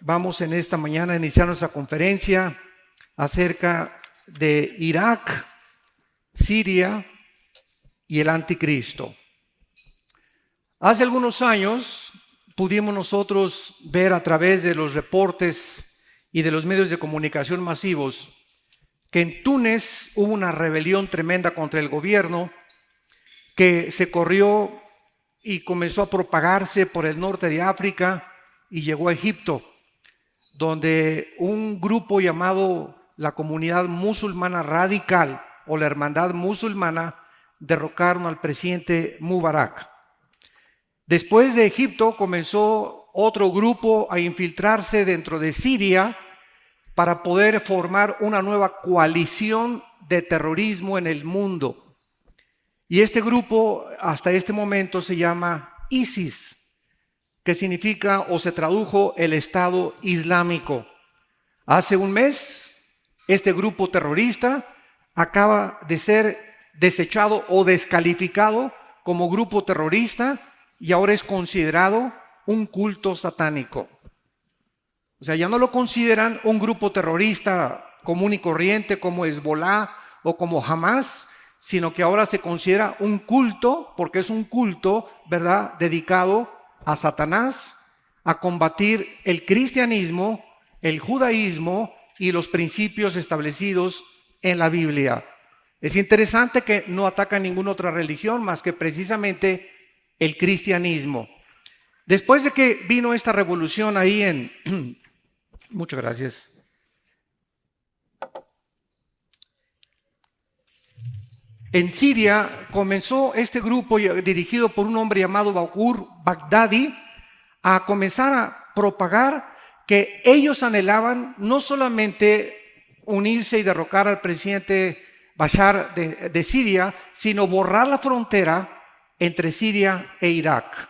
Vamos en esta mañana a iniciar nuestra conferencia acerca de Irak, Siria y el anticristo. Hace algunos años pudimos nosotros ver a través de los reportes y de los medios de comunicación masivos que en Túnez hubo una rebelión tremenda contra el gobierno que se corrió y comenzó a propagarse por el norte de África y llegó a Egipto, donde un grupo llamado la Comunidad Musulmana Radical o la Hermandad Musulmana derrocaron al presidente Mubarak. Después de Egipto comenzó otro grupo a infiltrarse dentro de Siria para poder formar una nueva coalición de terrorismo en el mundo. Y este grupo hasta este momento se llama ISIS, que significa o se tradujo el Estado Islámico. Hace un mes, este grupo terrorista acaba de ser desechado o descalificado como grupo terrorista y ahora es considerado un culto satánico. O sea, ya no lo consideran un grupo terrorista común y corriente como Hezbollah o como Hamas, sino que ahora se considera un culto, porque es un culto, ¿verdad?, dedicado a Satanás, a combatir el cristianismo, el judaísmo y los principios establecidos en la Biblia. Es interesante que no ataca ninguna otra religión más que precisamente el cristianismo. Después de que vino esta revolución ahí en... Muchas gracias. En Siria comenzó este grupo dirigido por un hombre llamado Bakur Baghdadi a comenzar a propagar que ellos anhelaban no solamente unirse y derrocar al presidente Bashar de Siria, sino borrar la frontera entre Siria e Irak.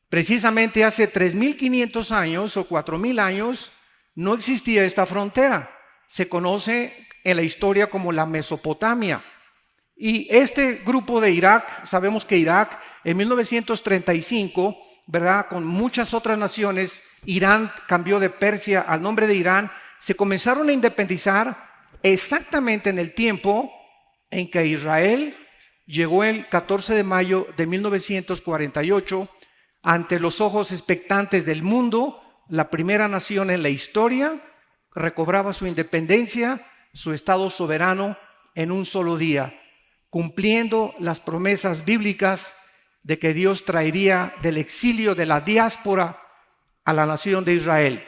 Precisamente hace 3.500 años o 4.000 años no existía esta frontera. Se conoce en la historia como la Mesopotamia. Y este grupo de Irak, sabemos que Irak en 1935, ¿verdad?, con muchas otras naciones, Irán cambió de Persia al nombre de Irán, se comenzaron a independizar exactamente en el tiempo en que Israel llegó el 14 de mayo de 1948, ante los ojos expectantes del mundo, la primera nación en la historia recobraba su independencia, su estado soberano en un solo día, cumpliendo las promesas bíblicas de que Dios traería del exilio de la diáspora a la nación de Israel.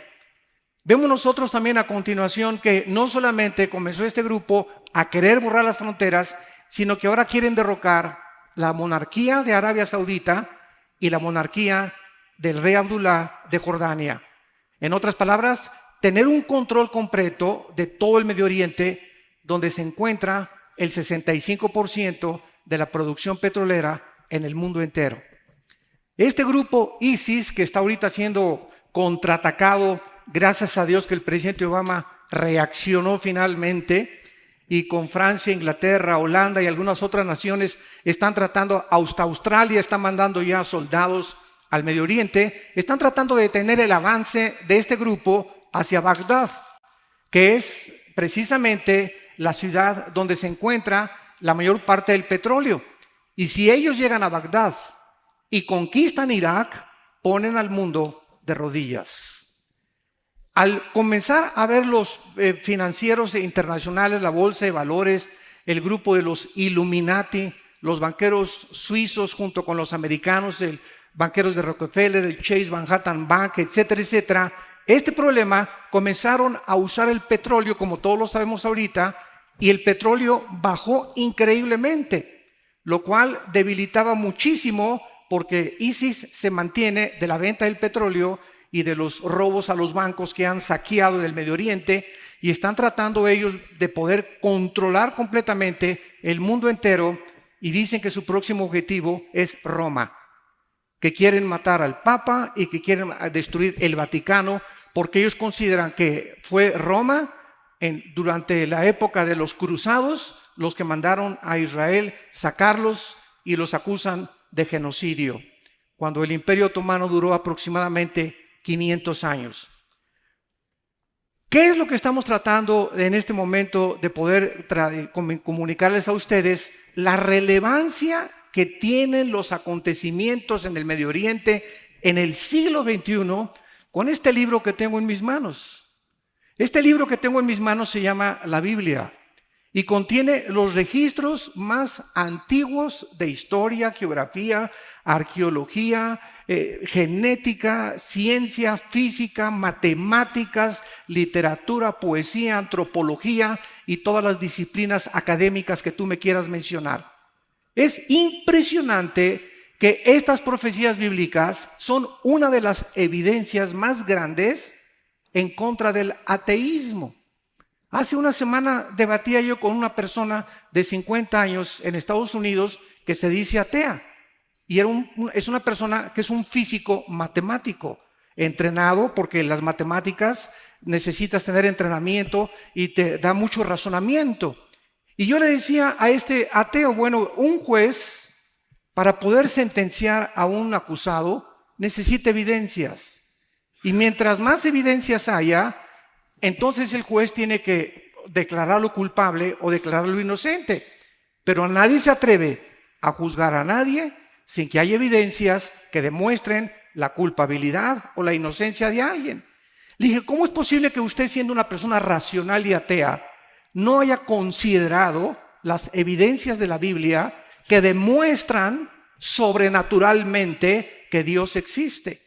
Vemos nosotros también a continuación que no solamente comenzó este grupo a querer borrar las fronteras, sino que ahora quieren derrocar la monarquía de Arabia Saudita y la monarquía del rey Abdullah de Jordania. En otras palabras, tener un control completo de todo el Medio Oriente, donde se encuentra el 65% de la producción petrolera en el mundo entero. Este grupo ISIS, que está ahorita siendo contraatacado, gracias a Dios que el presidente Obama reaccionó finalmente, y con Francia, Inglaterra, Holanda y algunas otras naciones están tratando, hasta Australia está mandando ya soldados al Medio Oriente, están tratando de detener el avance de este grupo hacia Bagdad, que es precisamente la ciudad donde se encuentra la mayor parte del petróleo. Y si ellos llegan a Bagdad y conquistan Irak, ponen al mundo de rodillas. Al comenzar a ver los financieros internacionales, la bolsa de valores, el grupo de los Illuminati, los banqueros suizos junto con los americanos, el banqueros de Rockefeller, el Chase Manhattan Bank, etcétera, etcétera, este problema comenzaron a usar el petróleo, como todos lo sabemos ahorita, y el petróleo bajó increíblemente, lo cual debilitaba muchísimo porque ISIS se mantiene de la venta del petróleo y de los robos a los bancos que han saqueado del Medio Oriente, y están tratando ellos de poder controlar completamente el mundo entero, y dicen que su próximo objetivo es Roma, que quieren matar al Papa y que quieren destruir el Vaticano, porque ellos consideran que fue Roma durante la época de los cruzados los que mandaron a Israel sacarlos, y los acusan de genocidio, cuando el Imperio Otomano duró aproximadamente 500 años. ¿Qué es lo que estamos tratando en este momento de poder comunicarles a ustedes? La relevancia que tienen los acontecimientos en el Medio Oriente en el siglo XXI con este libro que tengo en mis manos. Este libro que tengo en mis manos se llama la Biblia y contiene los registros más antiguos de historia, geografía, arqueología, genética, ciencia, física, matemáticas, literatura, poesía, antropología y todas las disciplinas académicas que tú me quieras mencionar. Es impresionante que estas profecías bíblicas son una de las evidencias más grandes en contra del ateísmo. Hace una semana debatía yo con una persona de 50 años en Estados Unidos que se dice atea. Y es una persona que es un físico matemático, entrenado, porque las matemáticas necesitas tener entrenamiento y te da mucho razonamiento. Y yo le decía a este ateo, bueno, un juez para poder sentenciar a un acusado necesita evidencias. Y mientras más evidencias haya, entonces el juez tiene que declararlo culpable o declararlo inocente. Pero nadie se atreve a juzgar a nadie sin que haya evidencias que demuestren la culpabilidad o la inocencia de alguien. Le dije, ¿cómo es posible que usted, siendo una persona racional y atea, no haya considerado las evidencias de la Biblia que demuestran sobrenaturalmente que Dios existe?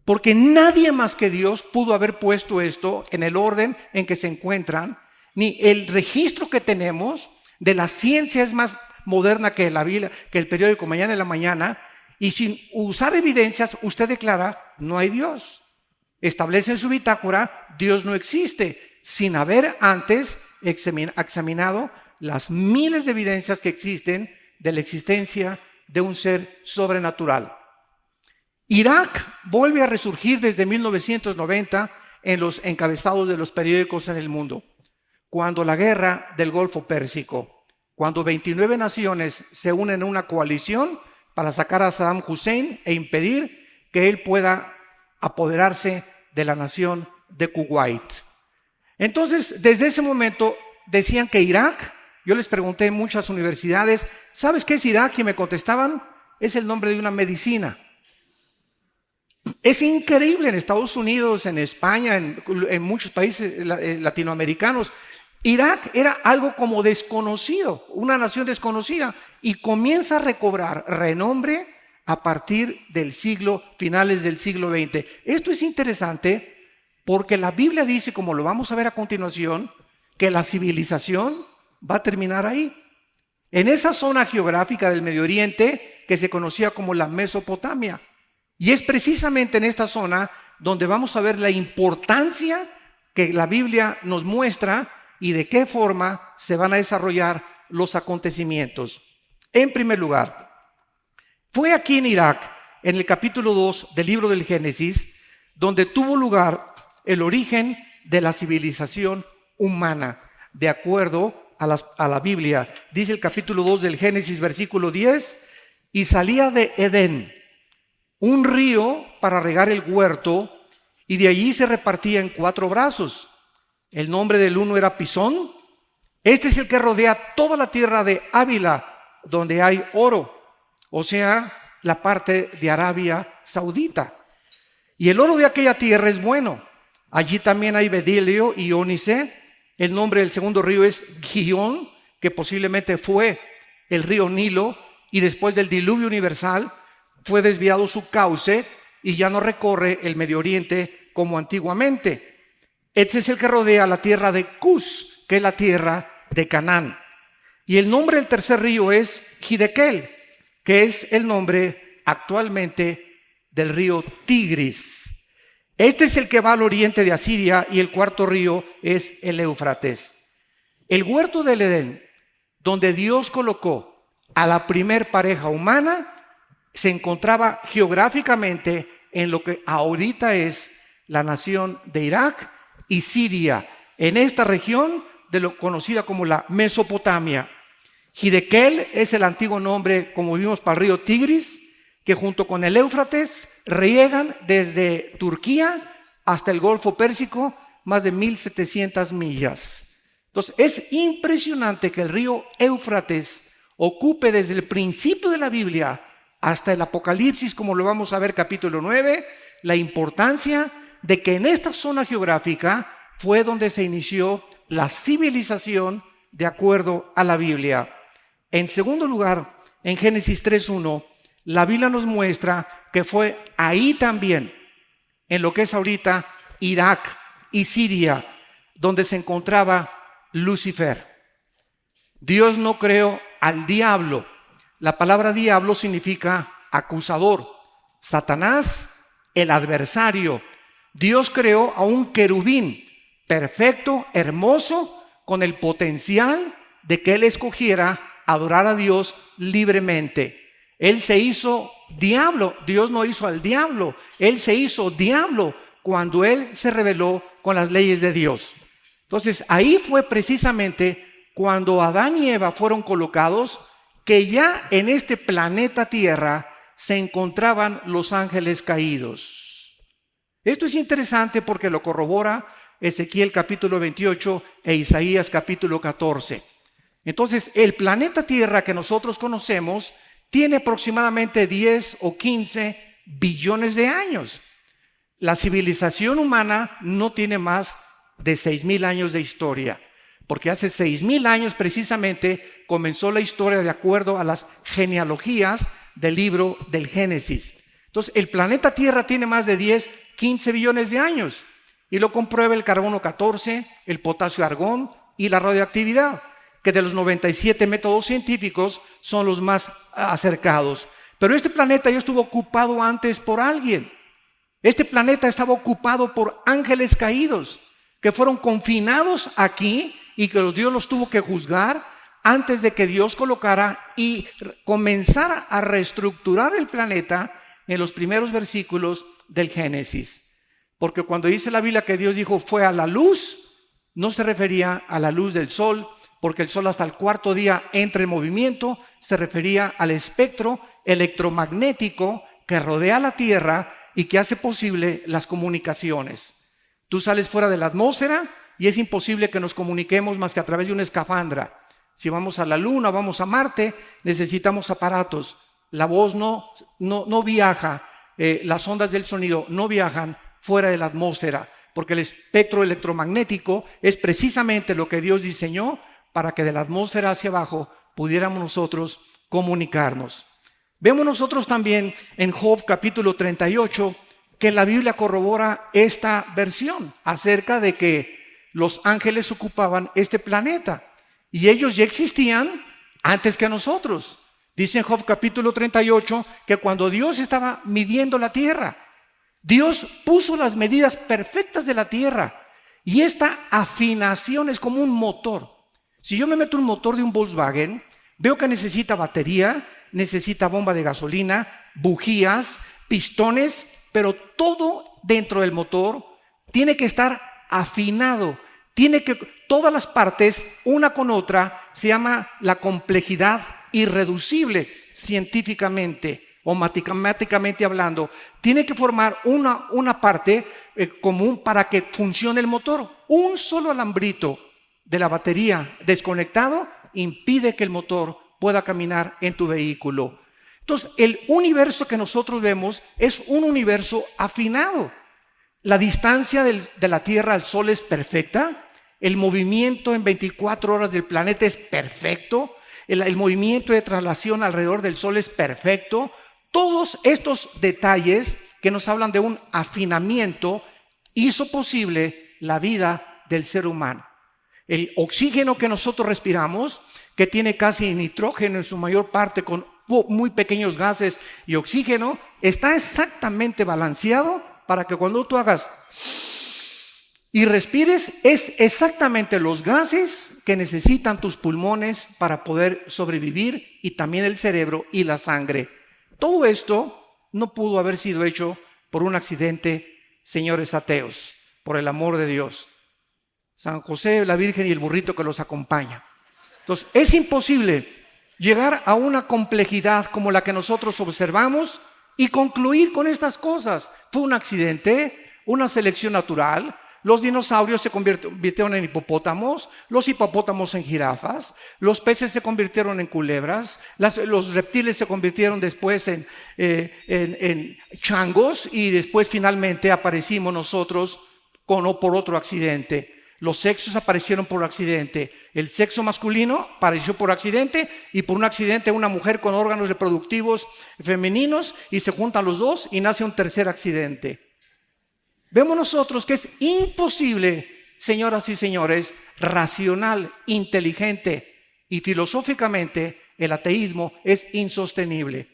Porque nadie más que Dios pudo haber puesto esto en el orden en que se encuentran, ni el registro que tenemos de la ciencia es más moderna que la Biblia, que el periódico Mañana en la Mañana, y sin usar evidencias usted declara, no hay Dios. Establece en su bitácora, Dios no existe, sin haber antes examinado las miles de evidencias que existen de la existencia de un ser sobrenatural. Irak vuelve a resurgir desde 1990 en los encabezados de los periódicos en el mundo, cuando la guerra del Golfo Pérsico, cuando 29 naciones se unen en una coalición para sacar a Saddam Hussein e impedir que él pueda apoderarse de la nación de Kuwait. Entonces, desde ese momento decían que Irak, yo les pregunté en muchas universidades, ¿sabes qué es Irak? Y me contestaban, es el nombre de una medicina. Es increíble en Estados Unidos, en España, en muchos países latinoamericanos. Irak era algo como desconocido, una nación desconocida, y comienza a recobrar renombre a partir del finales del siglo XX. Esto es interesante porque la Biblia dice, como lo vamos a ver a continuación, que la civilización va a terminar ahí, en esa zona geográfica del Medio Oriente que se conocía como la Mesopotamia. Y es precisamente en esta zona donde vamos a ver la importancia que la Biblia nos muestra y de qué forma se van a desarrollar los acontecimientos. En primer lugar, fue aquí en Irak, en el capítulo 2 del libro del Génesis, donde tuvo lugar el origen de la civilización humana, de acuerdo a la Biblia. Dice el capítulo 2 del Génesis, versículo 10, y salía de Edén un río para regar el huerto, y de allí se repartía en 4 brazos. El nombre del uno era Pisón. Este es el que rodea toda la tierra de Ávila, donde hay oro, o sea, la parte de Arabia Saudita. Y el oro de aquella tierra es bueno. Allí también hay bedelio y ónice. El nombre del segundo río es Gihón, que posiblemente fue el río Nilo, y después del diluvio universal fue desviado su cauce y ya no recorre el Medio Oriente como antiguamente. Este es el que rodea la tierra de Cus, que es la tierra de Canaán. Y el nombre del tercer río es Hidekel, que es el nombre actualmente del río Tigris. Este es el que va al oriente de Asiria, y el cuarto río es el Éufrates. El huerto del Edén, donde Dios colocó a la primer pareja humana, se encontraba geográficamente en lo que ahorita es la nación de Irak y Siria, en esta región de lo conocida como la Mesopotamia. Hidekel es el antiguo nombre, como vimos, para el río Tigris, que junto con el Éufrates riegan desde Turquía hasta el Golfo Pérsico, más de 1,700 millas. Entonces, es impresionante que el río Éufrates ocupe desde el principio de la Biblia hasta el Apocalipsis, como lo vamos a ver capítulo 9, la importancia de que en esta zona geográfica fue donde se inició la civilización de acuerdo a la Biblia. En segundo lugar, en Génesis 3:1, la Biblia nos muestra que fue ahí también, en lo que es ahorita Irak y Siria, donde se encontraba Lucifer. Dios no creó al diablo. La palabra diablo significa acusador. Satanás, el adversario. Dios creó a un querubín perfecto, hermoso, con el potencial de que él escogiera adorar a Dios libremente. Él se hizo diablo. Dios no hizo al diablo. Él se hizo diablo cuando él se rebeló con las leyes de Dios. Entonces, ahí fue precisamente cuando Adán y Eva fueron colocados, que ya en este planeta Tierra se encontraban los ángeles caídos. Esto es interesante porque lo corrobora Ezequiel capítulo 28 e Isaías capítulo 14. Entonces, el planeta Tierra que nosotros conocemos tiene aproximadamente 10 o 15 billones de años. La civilización humana no tiene más de 6,000 años de historia, porque hace 6,000 años precisamente comenzó la historia de acuerdo a las genealogías del libro del Génesis. Entonces, el planeta Tierra tiene más de 10, 15 billones de años, y lo comprueba el carbono 14, el potasio argón y la radioactividad, que de los 97 métodos científicos son los más acercados. Pero este planeta ya estuvo ocupado antes por alguien. Este planeta estaba ocupado por ángeles caídos, que fueron confinados aquí y que Dios los tuvo que juzgar antes de que Dios colocara y comenzara a reestructurar el planeta en los primeros versículos del Génesis. Porque cuando dice la Biblia que Dios dijo fue a la luz, no se refería a la luz del sol, porque el sol hasta el cuarto día entra en movimiento, se refería al espectro electromagnético que rodea la Tierra y que hace posible las comunicaciones. Tú sales fuera de la atmósfera y es imposible que nos comuniquemos más que a través de una escafandra. Si vamos a la Luna, vamos a Marte, necesitamos aparatos. La voz no viaja, las ondas del sonido no viajan fuera de la atmósfera, porque el espectro electromagnético es precisamente lo que Dios diseñó para que de la atmósfera hacia abajo pudiéramos nosotros comunicarnos. Vemos nosotros también en Job capítulo 38 que la Biblia corrobora esta versión acerca de que los ángeles ocupaban este planeta y ellos ya existían antes que nosotros. Dice en Job capítulo 38 que cuando Dios estaba midiendo la tierra, Dios puso las medidas perfectas de la tierra y esta afinación es como un motor. Si yo me meto un motor de un Volkswagen, veo que necesita batería, necesita bomba de gasolina, bujías, pistones, pero todo dentro del motor tiene que estar afinado. Todas las partes, una con otra, se llama la complejidad irreducible científicamente o matemáticamente hablando. Tiene que formar una parte común para que funcione el motor. Un solo alambrito de la batería desconectado impide que el motor pueda caminar en tu vehículo. Entonces, el universo que nosotros vemos es un universo afinado. La distancia de la Tierra al Sol es perfecta. El movimiento en 24 horas del planeta es perfecto. El movimiento de traslación alrededor del Sol es perfecto. Todos estos detalles que nos hablan de un afinamiento hizo posible la vida del ser humano. El oxígeno que nosotros respiramos, que tiene casi nitrógeno en su mayor parte con muy pequeños gases y oxígeno, está exactamente balanceado para que cuando tú hagas y respires, es exactamente los gases que necesitan tus pulmones para poder sobrevivir y también el cerebro y la sangre. Todo esto no pudo haber sido hecho por un accidente, señores ateos, por el amor de Dios. San José, la Virgen y el burrito que los acompaña. Entonces, es imposible llegar a una complejidad como la que nosotros observamos y concluir con estas cosas. Fue un accidente, una selección natural, Los dinosaurios se convirtieron en hipopótamos, los hipopótamos en jirafas, los peces se convirtieron en culebras, los reptiles se convirtieron después en changos y después finalmente aparecimos nosotros por otro accidente. Los sexos aparecieron por accidente. El sexo masculino apareció por accidente y por un accidente una mujer con órganos reproductivos femeninos y se juntan los dos y nace un tercer accidente. Vemos nosotros que es imposible, señoras y señores, racional, inteligente y filosóficamente el ateísmo es insostenible.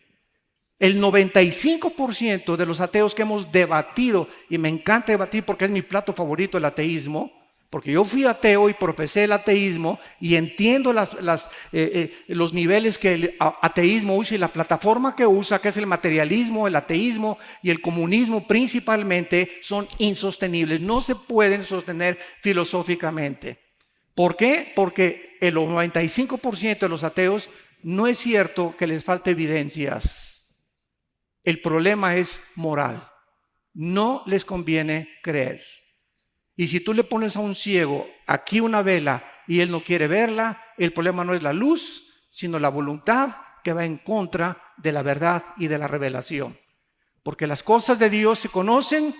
El 95% de los ateos que hemos debatido, y me encanta debatir porque es mi plato favorito el ateísmo, porque yo fui ateo y profesé el ateísmo y entiendo los niveles que el ateísmo usa y la plataforma que usa, que es el materialismo, el ateísmo y el comunismo principalmente, son insostenibles. No se pueden sostener filosóficamente. ¿Por qué? Porque el 95% de los ateos no es cierto que les falte evidencias. El problema es moral. No les conviene creer. Y si tú le pones a un ciego aquí una vela y él no quiere verla, el problema no es la luz, sino la voluntad que va en contra de la verdad y de la revelación. Porque las cosas de Dios se conocen,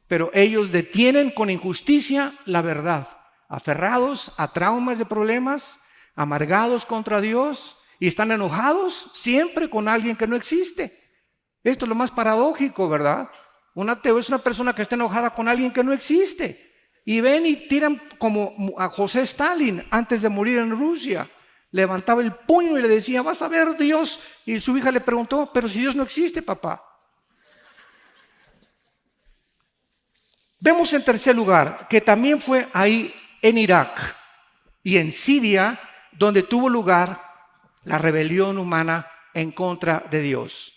pero ellos detienen con injusticia la verdad, aferrados a traumas de problemas, amargados contra Dios y están enojados siempre con alguien que no existe. Esto es lo más paradójico, ¿verdad? Un ateo es una persona que está enojada con alguien que no existe. Y ven y tiran como a José Stalin antes de morir en Rusia. Levantaba el puño y le decía, vas a ver Dios. Y su hija le preguntó, pero si Dios no existe, papá. Vemos en tercer lugar que también fue ahí en Irak y en Siria donde tuvo lugar la rebelión humana en contra de Dios.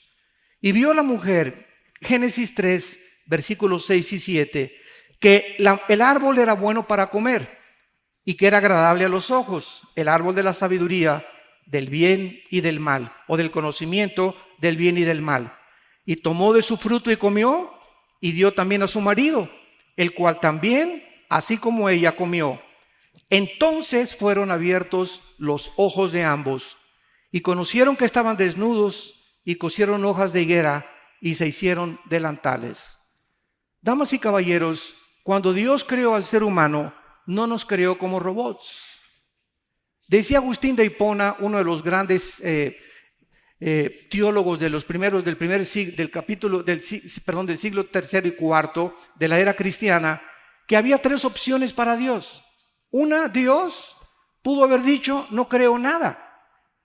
Y vio la mujer, Génesis 3, versículos 6 y 7, que el árbol era bueno para comer y que era agradable a los ojos, el árbol de la sabiduría, del bien y del mal, o del conocimiento del bien y del mal. Y tomó de su fruto y comió, y dio también a su marido, el cual también, así como ella, comió. Entonces fueron abiertos los ojos de ambos, y conocieron que estaban desnudos, y cosieron hojas de higuera, y se hicieron delantales. Damas y caballeros, cuando Dios creó al ser humano, no nos creó como robots. Decía Agustín de Hipona, uno de los grandes teólogos de los primeros del siglo III y IV de la era cristiana, que había tres opciones para Dios. Una, Dios pudo haber dicho, no creo nada.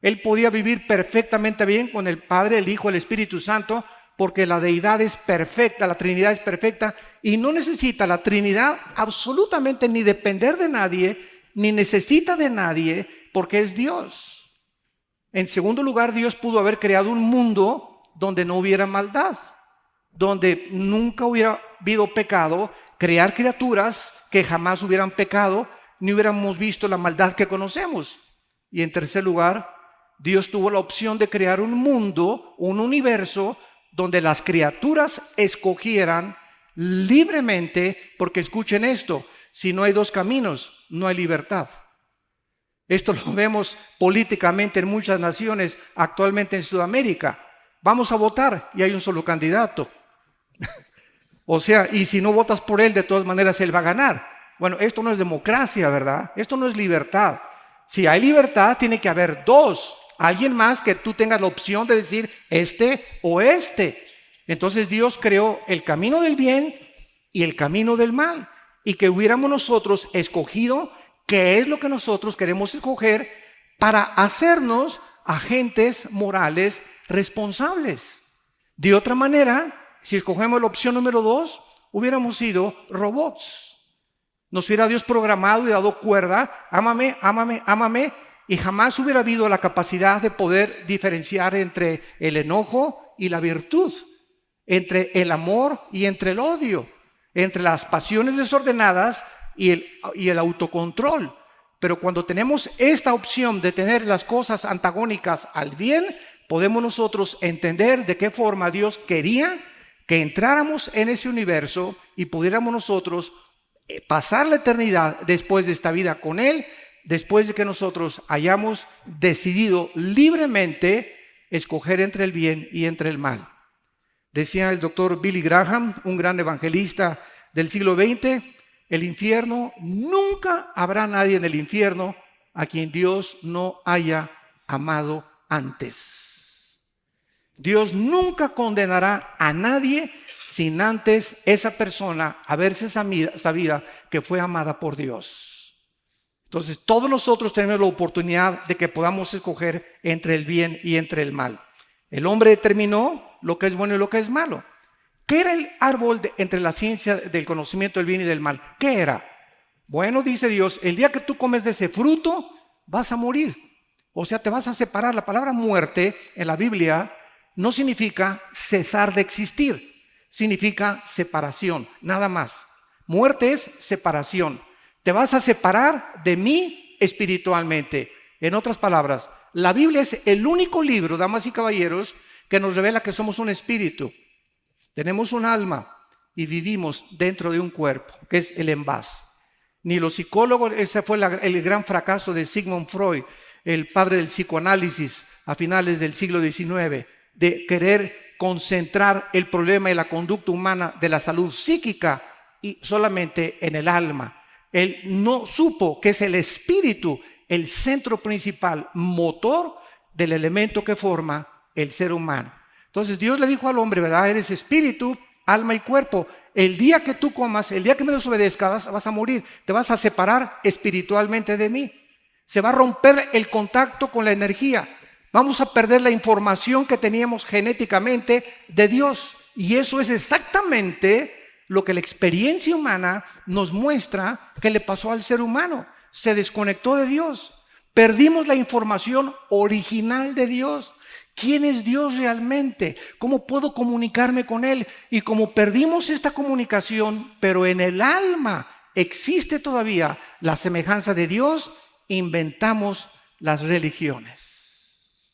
Él podía vivir perfectamente bien con el Padre, el Hijo, el Espíritu Santo, porque la deidad es perfecta, la Trinidad es perfecta y no necesita la Trinidad absolutamente ni depender de nadie, ni necesita de nadie, porque es Dios. En segundo lugar, Dios pudo haber creado un mundo donde no hubiera maldad, donde nunca hubiera habido pecado, crear criaturas que jamás hubieran pecado, ni hubiéramos visto la maldad que conocemos. Y en tercer lugar, Dios tuvo la opción de crear un mundo, un universo, donde las criaturas escogieran libremente, porque escuchen esto, si no hay dos caminos, no hay libertad. Esto lo vemos políticamente en muchas naciones, actualmente en Sudamérica. Vamos a votar y hay un solo candidato. O sea, y si no votas por él, de todas maneras él va a ganar. Bueno, esto no es democracia, ¿verdad? Esto no es libertad. Si hay libertad, tiene que haber dos. Alguien más que tú tengas la opción de decir este o este. Entonces Dios creó el camino del bien y el camino del mal. Y que hubiéramos nosotros escogido qué es lo que nosotros queremos escoger para hacernos agentes morales responsables. De otra manera, si escogemos la opción número 2, hubiéramos sido robots. Nos hubiera Dios programado y dado cuerda, ámame, ámame, ámame, y jamás hubiera habido la capacidad de poder diferenciar entre el enojo y la virtud, entre el amor y entre el odio, entre las pasiones desordenadas y el autocontrol. Pero cuando tenemos esta opción de tener las cosas antagónicas al bien, podemos nosotros entender de qué forma Dios quería que entráramos en ese universo y pudiéramos nosotros pasar la eternidad después de esta vida con Él, después de que nosotros hayamos decidido libremente escoger entre el bien y entre el mal. Decía el doctor Billy Graham, un gran evangelista del siglo XX, el infierno, nunca habrá nadie en el infierno a quien Dios no haya amado antes. Dios nunca condenará a nadie sin antes esa persona haberse sabido que fue amada por Dios. Entonces todos nosotros tenemos la oportunidad de que podamos escoger entre el bien y entre el mal. El hombre determinó lo que es bueno y lo que es malo. ¿Qué era el árbol entre la ciencia del conocimiento del bien y del mal? ¿Qué era? Bueno, dice Dios, el día que tú comes de ese fruto, vas a morir. O sea, te vas a separar. La palabra muerte en la Biblia no significa cesar de existir. Significa separación, nada más. Muerte es separación. Te vas a separar de mí espiritualmente. En otras palabras, la Biblia es el único libro, damas y caballeros, que nos revela que somos un espíritu. Tenemos un alma y vivimos dentro de un cuerpo, que es el envase. Ni los psicólogos, ese fue el gran fracaso de Sigmund Freud, el padre del psicoanálisis a finales del siglo XIX, de querer concentrar el problema de la conducta humana de la salud psíquica y solamente en el alma. Él no supo que es el espíritu el centro principal, motor del elemento que forma el ser humano. Entonces Dios le dijo al hombre, ¿verdad? Eres espíritu, alma y cuerpo. El día que tú comas, el día que me desobedezcas, vas a morir. Te vas a separar espiritualmente de mí. Se va a romper el contacto con la energía. Vamos a perder la información que teníamos genéticamente de Dios. Y eso es exactamente lo que la experiencia humana nos muestra que le pasó al ser humano. Se desconectó de Dios. Perdimos la información original de Dios. ¿Quién es Dios realmente? ¿Cómo puedo comunicarme con Él? Y como perdimos esta comunicación, pero en el alma existe todavía la semejanza de Dios, inventamos las religiones.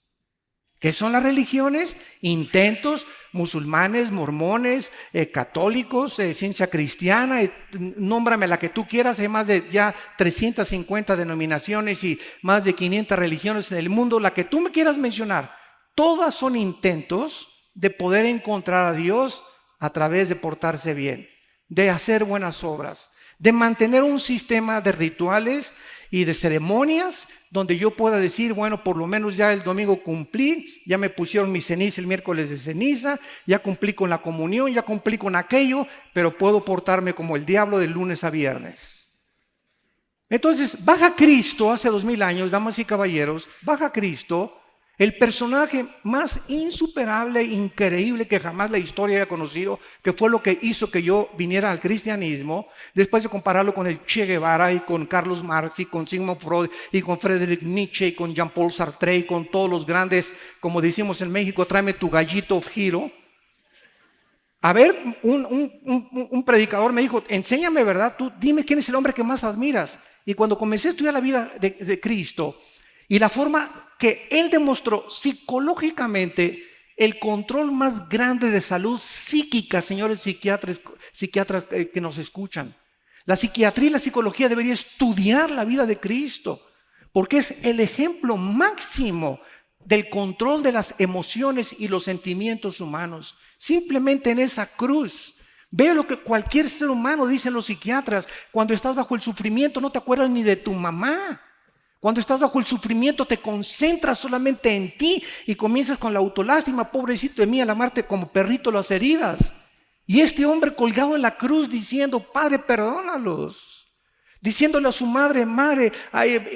¿Qué son las religiones? Intentos, musulmanes, mormones, católicos, ciencia cristiana, nómbrame la que tú quieras. Hay más de ya 350 denominaciones y más de 500 religiones en el mundo, la que tú me quieras mencionar. Todas son intentos de poder encontrar a Dios a través de portarse bien, de hacer buenas obras, de mantener un sistema de rituales y de ceremonias donde yo pueda decir, bueno, por lo menos ya el domingo cumplí, ya me pusieron mi ceniza el miércoles de ceniza, ya cumplí con la comunión, ya cumplí con aquello, pero puedo portarme como el diablo de lunes a viernes. Entonces, baja Cristo hace 2000 años, damas y caballeros, baja Cristo, el personaje más insuperable, increíble que jamás la historia haya conocido, que fue lo que hizo que yo viniera al cristianismo, después de compararlo con el Che Guevara y con Carlos Marx y con Sigmund Freud y con Friedrich Nietzsche y con Jean-Paul Sartre y con todos los grandes, como decimos en México, tráeme tu gallito giro. A ver, un predicador me dijo, enséñame, ¿verdad? Tú dime quién es el hombre que más admiras. Y cuando comencé a estudiar la vida de Cristo y la forma que Él demostró psicológicamente el control más grande de salud psíquica, señores psiquiatras que nos escuchan. La psiquiatría y la psicología debería estudiar la vida de Cristo, porque es el ejemplo máximo del control de las emociones y los sentimientos humanos. Simplemente en esa cruz. Ve lo que cualquier ser humano, dicen los psiquiatras, cuando estás bajo el sufrimiento no te acuerdas ni de tu mamá. Cuando estás bajo el sufrimiento te concentras solamente en ti y comienzas con la autolástima, pobrecito de mí, al amarte como perrito las heridas. Y este hombre colgado en la cruz diciendo, Padre, perdónalos. Diciéndole a su madre,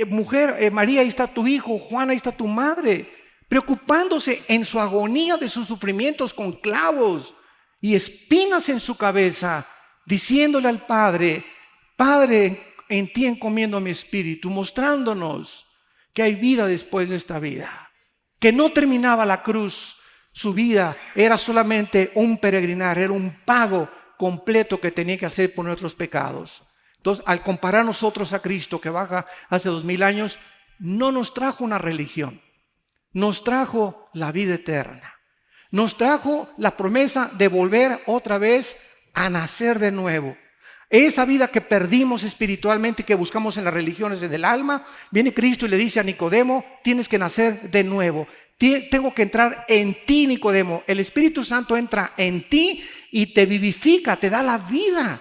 mujer, María, ahí está tu hijo, Juan, ahí está tu madre. Preocupándose en su agonía de sus sufrimientos con clavos y espinas en su cabeza, diciéndole al Padre, Padre, en ti encomiendo mi espíritu, mostrándonos que hay vida después de esta vida, que no terminaba la cruz, su vida era solamente un peregrinar, era un pago completo que tenía que hacer por nuestros pecados. Entonces, al comparar nosotros a Cristo, que baja hace 2000 años, no nos trajo una religión, nos trajo la vida eterna, nos trajo la promesa de volver otra vez a nacer de nuevo, Esa vida que perdimos espiritualmente y que buscamos en las religiones del alma, viene Cristo y le dice a Nicodemo, tienes que nacer de nuevo. Tengo que entrar en ti, Nicodemo. El Espíritu Santo entra en ti y te vivifica, te da la vida.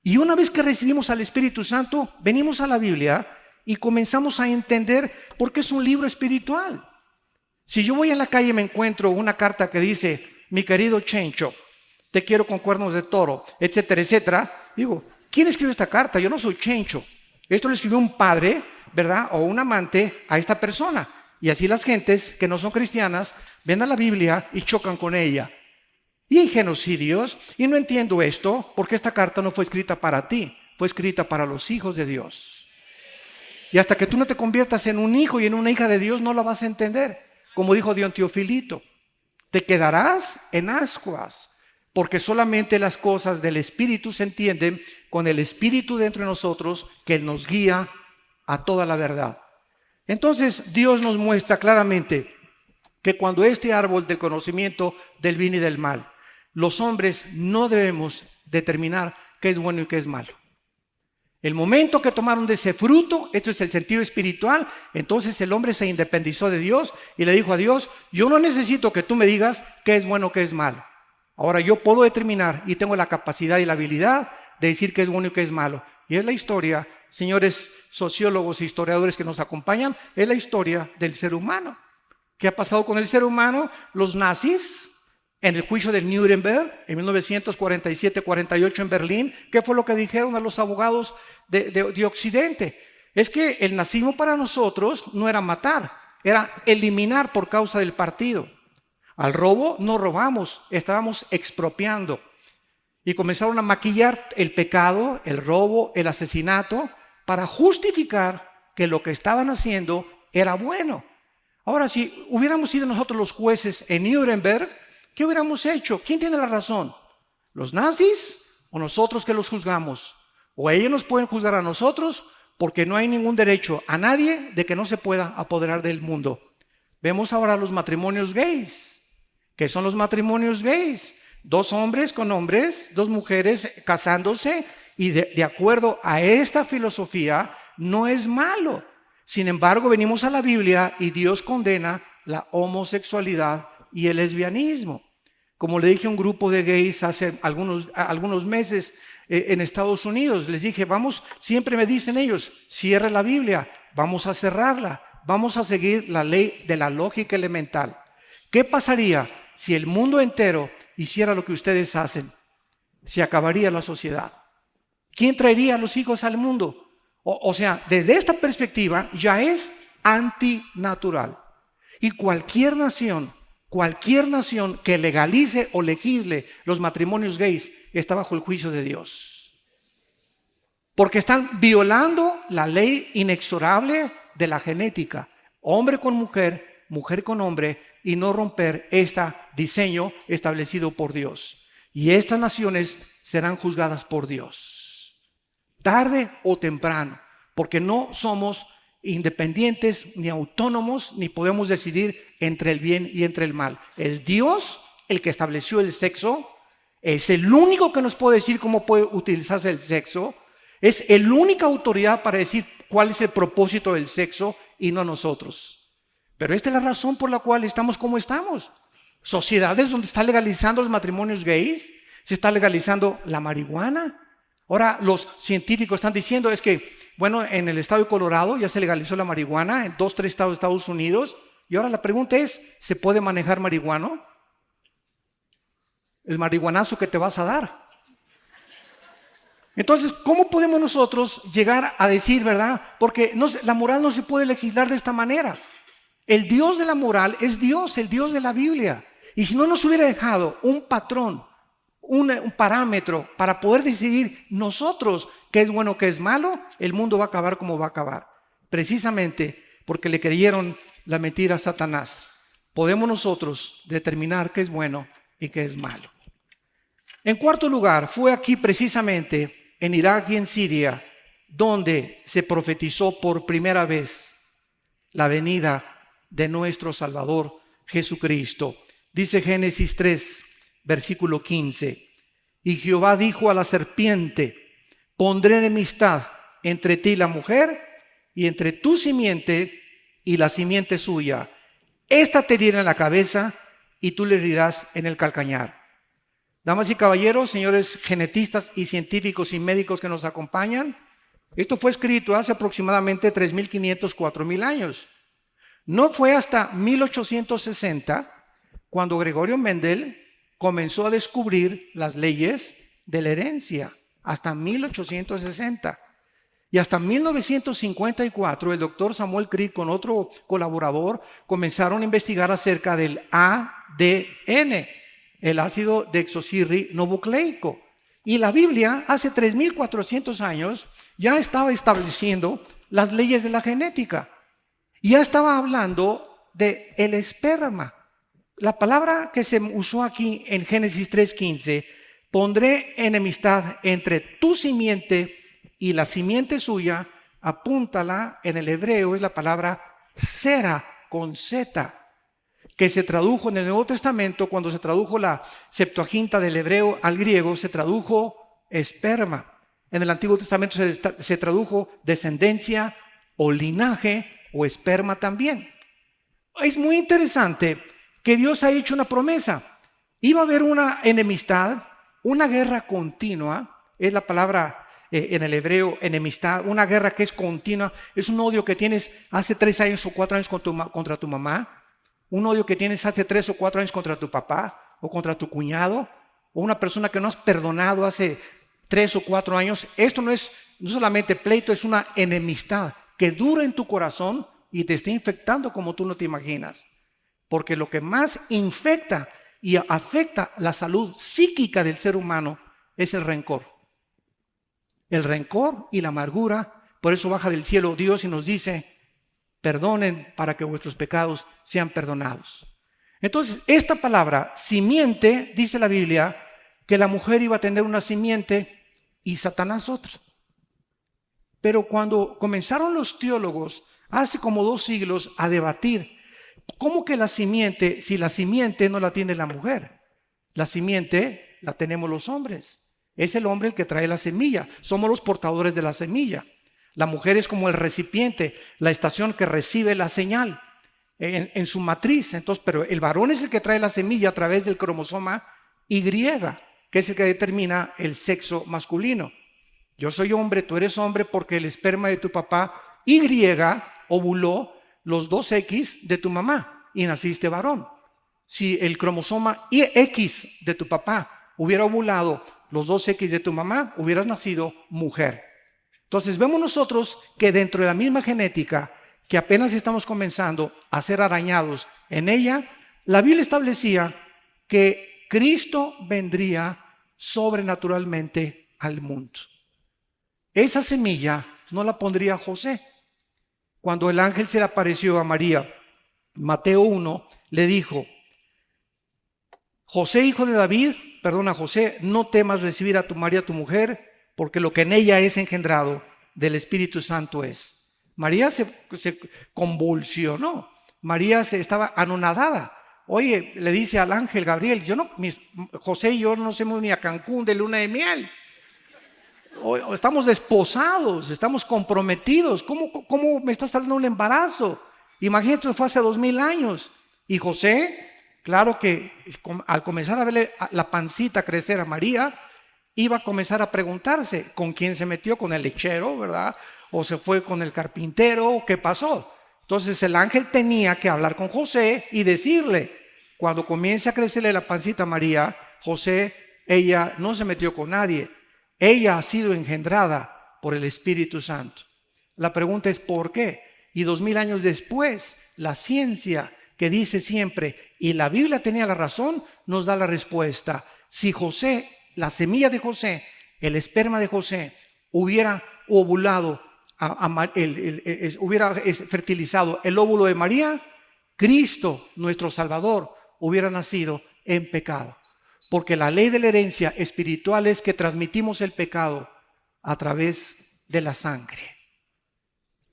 Y una vez que recibimos al Espíritu Santo, venimos a la Biblia y comenzamos a entender por qué es un libro espiritual. Si yo voy en la calle y me encuentro una carta que dice, mi querido Chencho, te quiero con cuernos de toro, etcétera, etcétera, digo, ¿quién escribió esta carta? Yo no soy Chencho. Esto lo escribió un padre, ¿verdad? O un amante a esta persona. Y así las gentes que no son cristianas ven a la Biblia y chocan con ella. Y hay genocidios, y no entiendo esto, porque esta carta no fue escrita para ti, fue escrita para los hijos de Dios. Y hasta que tú no te conviertas en un hijo y en una hija de Dios, no la vas a entender. Como dijo Dion Teofilito, te quedarás en ascuas, porque solamente las cosas del Espíritu se entienden con el Espíritu dentro de nosotros, que Él nos guía a toda la verdad. Entonces Dios nos muestra claramente que cuando este árbol del conocimiento del bien y del mal, los hombres no debemos determinar qué es bueno y qué es malo. El momento que tomaron de ese fruto, esto es el sentido espiritual, entonces el hombre se independizó de Dios y le dijo a Dios, yo no necesito que tú me digas qué es bueno, qué es malo. Ahora yo puedo determinar y tengo la capacidad y la habilidad de decir qué es bueno y qué es malo. Y es la historia, señores sociólogos e historiadores que nos acompañan, es la historia del ser humano. ¿Qué ha pasado con el ser humano? Los nazis, en el juicio de Nuremberg, en 1947-48 en Berlín, ¿qué fue lo que dijeron a los abogados de Occidente? Es que el nazismo para nosotros no era matar, era eliminar por causa del partido. Al robo no robamos, estábamos expropiando. Y comenzaron a maquillar el pecado, el robo, el asesinato, para justificar que lo que estaban haciendo era bueno. Ahora, si hubiéramos sido nosotros los jueces en Nuremberg, ¿qué hubiéramos hecho? ¿Quién tiene la razón? ¿Los nazis o nosotros que los juzgamos? O ellos nos pueden juzgar a nosotros porque no hay ningún derecho a nadie de que no se pueda apoderar del mundo. Vemos ahora los matrimonios gays. ¿Qué son los matrimonios gays? Dos hombres con hombres, dos mujeres casándose y de acuerdo a esta filosofía no es malo. Sin embargo, venimos a la Biblia y Dios condena la homosexualidad y el lesbianismo. Como le dije a un grupo de gays hace algunos meses en Estados Unidos, les dije, vamos, siempre me dicen ellos, cierre la Biblia, vamos a cerrarla, vamos a seguir la ley de la lógica elemental. ¿Qué pasaría si el mundo entero hiciera lo que ustedes hacen? Se acabaría la sociedad. ¿Quién traería a los hijos al mundo? O sea, desde esta perspectiva ya es antinatural. Y cualquier nación que legalice o legisle los matrimonios gays está bajo el juicio de Dios. Porque están violando la ley inexorable de la genética. Hombre con mujer, mujer con hombre, y no romper este diseño establecido por Dios. Y estas naciones serán juzgadas por Dios. Tarde o temprano, porque no somos independientes ni autónomos, ni podemos decidir entre el bien y entre el mal. Es Dios el que estableció el sexo, es el único que nos puede decir cómo puede utilizarse el sexo, es el única autoridad para decir cuál es el propósito del sexo y no nosotros. Pero esta es la razón por la cual estamos como estamos. Sociedades donde está legalizando los matrimonios gays, se está legalizando la marihuana. Ahora los científicos están diciendo es que, bueno, en el estado de Colorado ya se legalizó la marihuana, en 2, 3 estados de Estados Unidos, y ahora la pregunta es, ¿se puede manejar marihuana? El marihuanazo que te vas a dar. Entonces, ¿cómo podemos nosotros llegar a decir, verdad? Porque la moral no se puede legislar de esta manera. El Dios de la moral es Dios, el Dios de la Biblia. Y si no nos hubiera dejado un patrón, un parámetro para poder decidir nosotros qué es bueno, qué es malo, el mundo va a acabar como va a acabar. Precisamente porque le creyeron la mentira a Satanás. Podemos nosotros determinar qué es bueno y qué es malo. En cuarto lugar, fue aquí precisamente en Irak y en Siria donde se profetizó por primera vez la venida de nuestro Salvador Jesucristo. Dice Génesis 3, versículo 15. Y Jehová dijo a la serpiente, pondré enemistad entre ti y la mujer, y entre tu simiente y la simiente suya. Esta te herirá en la cabeza, y tú le herirás en el calcañar. Damas y caballeros, señores genetistas y científicos y médicos que nos acompañan, esto fue escrito hace aproximadamente 3.500, 4.000 años. No fue hasta 1860 cuando Gregorio Mendel comenzó a descubrir las leyes de la herencia, hasta 1860. Y hasta 1954 el doctor Samuel Crick con otro colaborador comenzaron a investigar acerca del ADN, el ácido desoxirribonucleico. Y la Biblia hace 3.400 años ya estaba estableciendo las leyes de la genética. Ya estaba hablando del esperma. La palabra que se usó aquí en Génesis 3:15, pondré enemistad entre tu simiente y la simiente suya, apúntala en el hebreo, es la palabra sera con Z, que se tradujo en el Nuevo Testamento, cuando se tradujo la Septuaginta del hebreo al griego, se tradujo esperma. En el Antiguo Testamento se tradujo descendencia o linaje o esperma también. Es muy interesante que Dios ha hecho una promesa. Iba a haber una enemistad, una guerra continua, es la palabra en el hebreo enemistad, una guerra que es continua, es un odio que tienes hace 3 años o 4 años contra tu mamá, un odio que tienes hace 3 o 4 años contra tu papá o contra tu cuñado, o una persona que no has perdonado hace 3 o 4 años. Esto no solamente pleito, es una enemistad que dura en tu corazón y te está infectando como tú no te imaginas. Porque lo que más infecta y afecta la salud psíquica del ser humano es el rencor. El rencor y la amargura. Por eso baja del cielo Dios y nos dice: perdonen para que vuestros pecados sean perdonados. Entonces, esta palabra, simiente, dice la Biblia, que la mujer iba a tener una simiente y Satanás otra. Pero cuando comenzaron los teólogos, hace como 2 siglos, a debatir, ¿cómo que la simiente, si la simiente no la tiene la mujer? La simiente la tenemos los hombres. Es el hombre el que trae la semilla. Somos los portadores de la semilla. La mujer es como el recipiente, la estación que recibe la señal en su matriz. Entonces, pero el varón es el que trae la semilla a través del cromosoma Y, que es el que determina el sexo masculino. Yo soy hombre, tú eres hombre porque el esperma de tu papá Y ovuló los 2X de tu mamá y naciste varón. Si el cromosoma X de tu papá hubiera ovulado los 2X de tu mamá, hubieras nacido mujer. Entonces vemos nosotros que dentro de la misma genética, que apenas estamos comenzando a ser arañados en ella, la Biblia establecía que Cristo vendría sobrenaturalmente al mundo. Esa semilla no la pondría José. Cuando el ángel se le apareció a María, Mateo 1, le dijo: José, hijo de David, José, no temas recibir a tu María, tu mujer, porque lo que en ella es engendrado del Espíritu Santo es. María se convulsionó, María estaba anonadada. Oye, le dice al ángel Gabriel: José y yo no hacemos ni a Cancún de luna de miel. Estamos desposados, estamos comprometidos. ¿Cómo me estás hablando de un embarazo? Imagínate, fue hace 2000 años. Y José, claro que al comenzar a verle la pancita crecer a María, iba a comenzar a preguntarse con quién se metió, con el lechero, ¿verdad? O se fue con el carpintero, ¿qué pasó? Entonces el ángel tenía que hablar con José y decirle: cuando comience a crecerle la pancita a María, José, ella no se metió con nadie, ella ha sido engendrada por el Espíritu Santo. La pregunta es ¿por qué? Y 2000 años después, la ciencia, que dice siempre, y la Biblia tenía la razón, nos da la respuesta. Si José, la semilla de José, el esperma de José, hubiera ovulado, hubiera fertilizado el óvulo de María, Cristo, nuestro Salvador, hubiera nacido en pecado. Porque la ley de la herencia espiritual es que transmitimos el pecado a través de la sangre.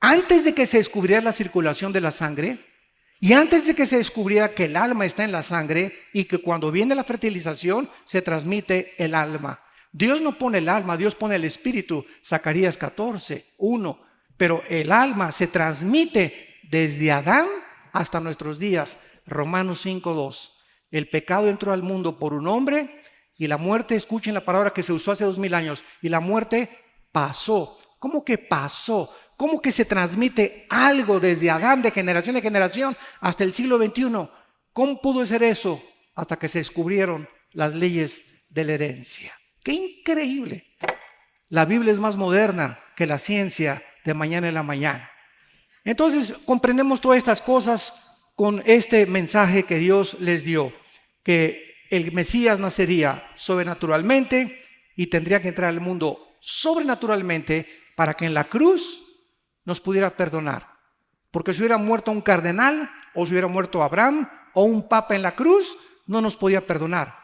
Antes de que se descubriera la circulación de la sangre, y antes de que se descubriera que el alma está en la sangre y que cuando viene la fertilización se transmite el alma. Dios no pone el alma, Dios pone el espíritu. Zacarías 14:1. Pero el alma se transmite desde Adán hasta nuestros días. Romanos 5:2. El pecado entró al mundo por un hombre y la muerte, escuchen la palabra que se usó hace 2000 años, y la muerte pasó. ¿Cómo que pasó? ¿Cómo que se transmite algo desde Adán de generación en generación hasta el siglo XXI? ¿Cómo pudo ser eso? Hasta que se descubrieron las leyes de la herencia. ¡Qué increíble! La Biblia es más moderna que la ciencia de mañana en la mañana. Entonces comprendemos todas estas cosas con este mensaje que Dios les dio, que el Mesías nacería sobrenaturalmente y tendría que entrar al mundo sobrenaturalmente para que en la cruz nos pudiera perdonar. Porque si hubiera muerto un cardenal, o si hubiera muerto Abraham, o un papa en la cruz, no nos podía perdonar.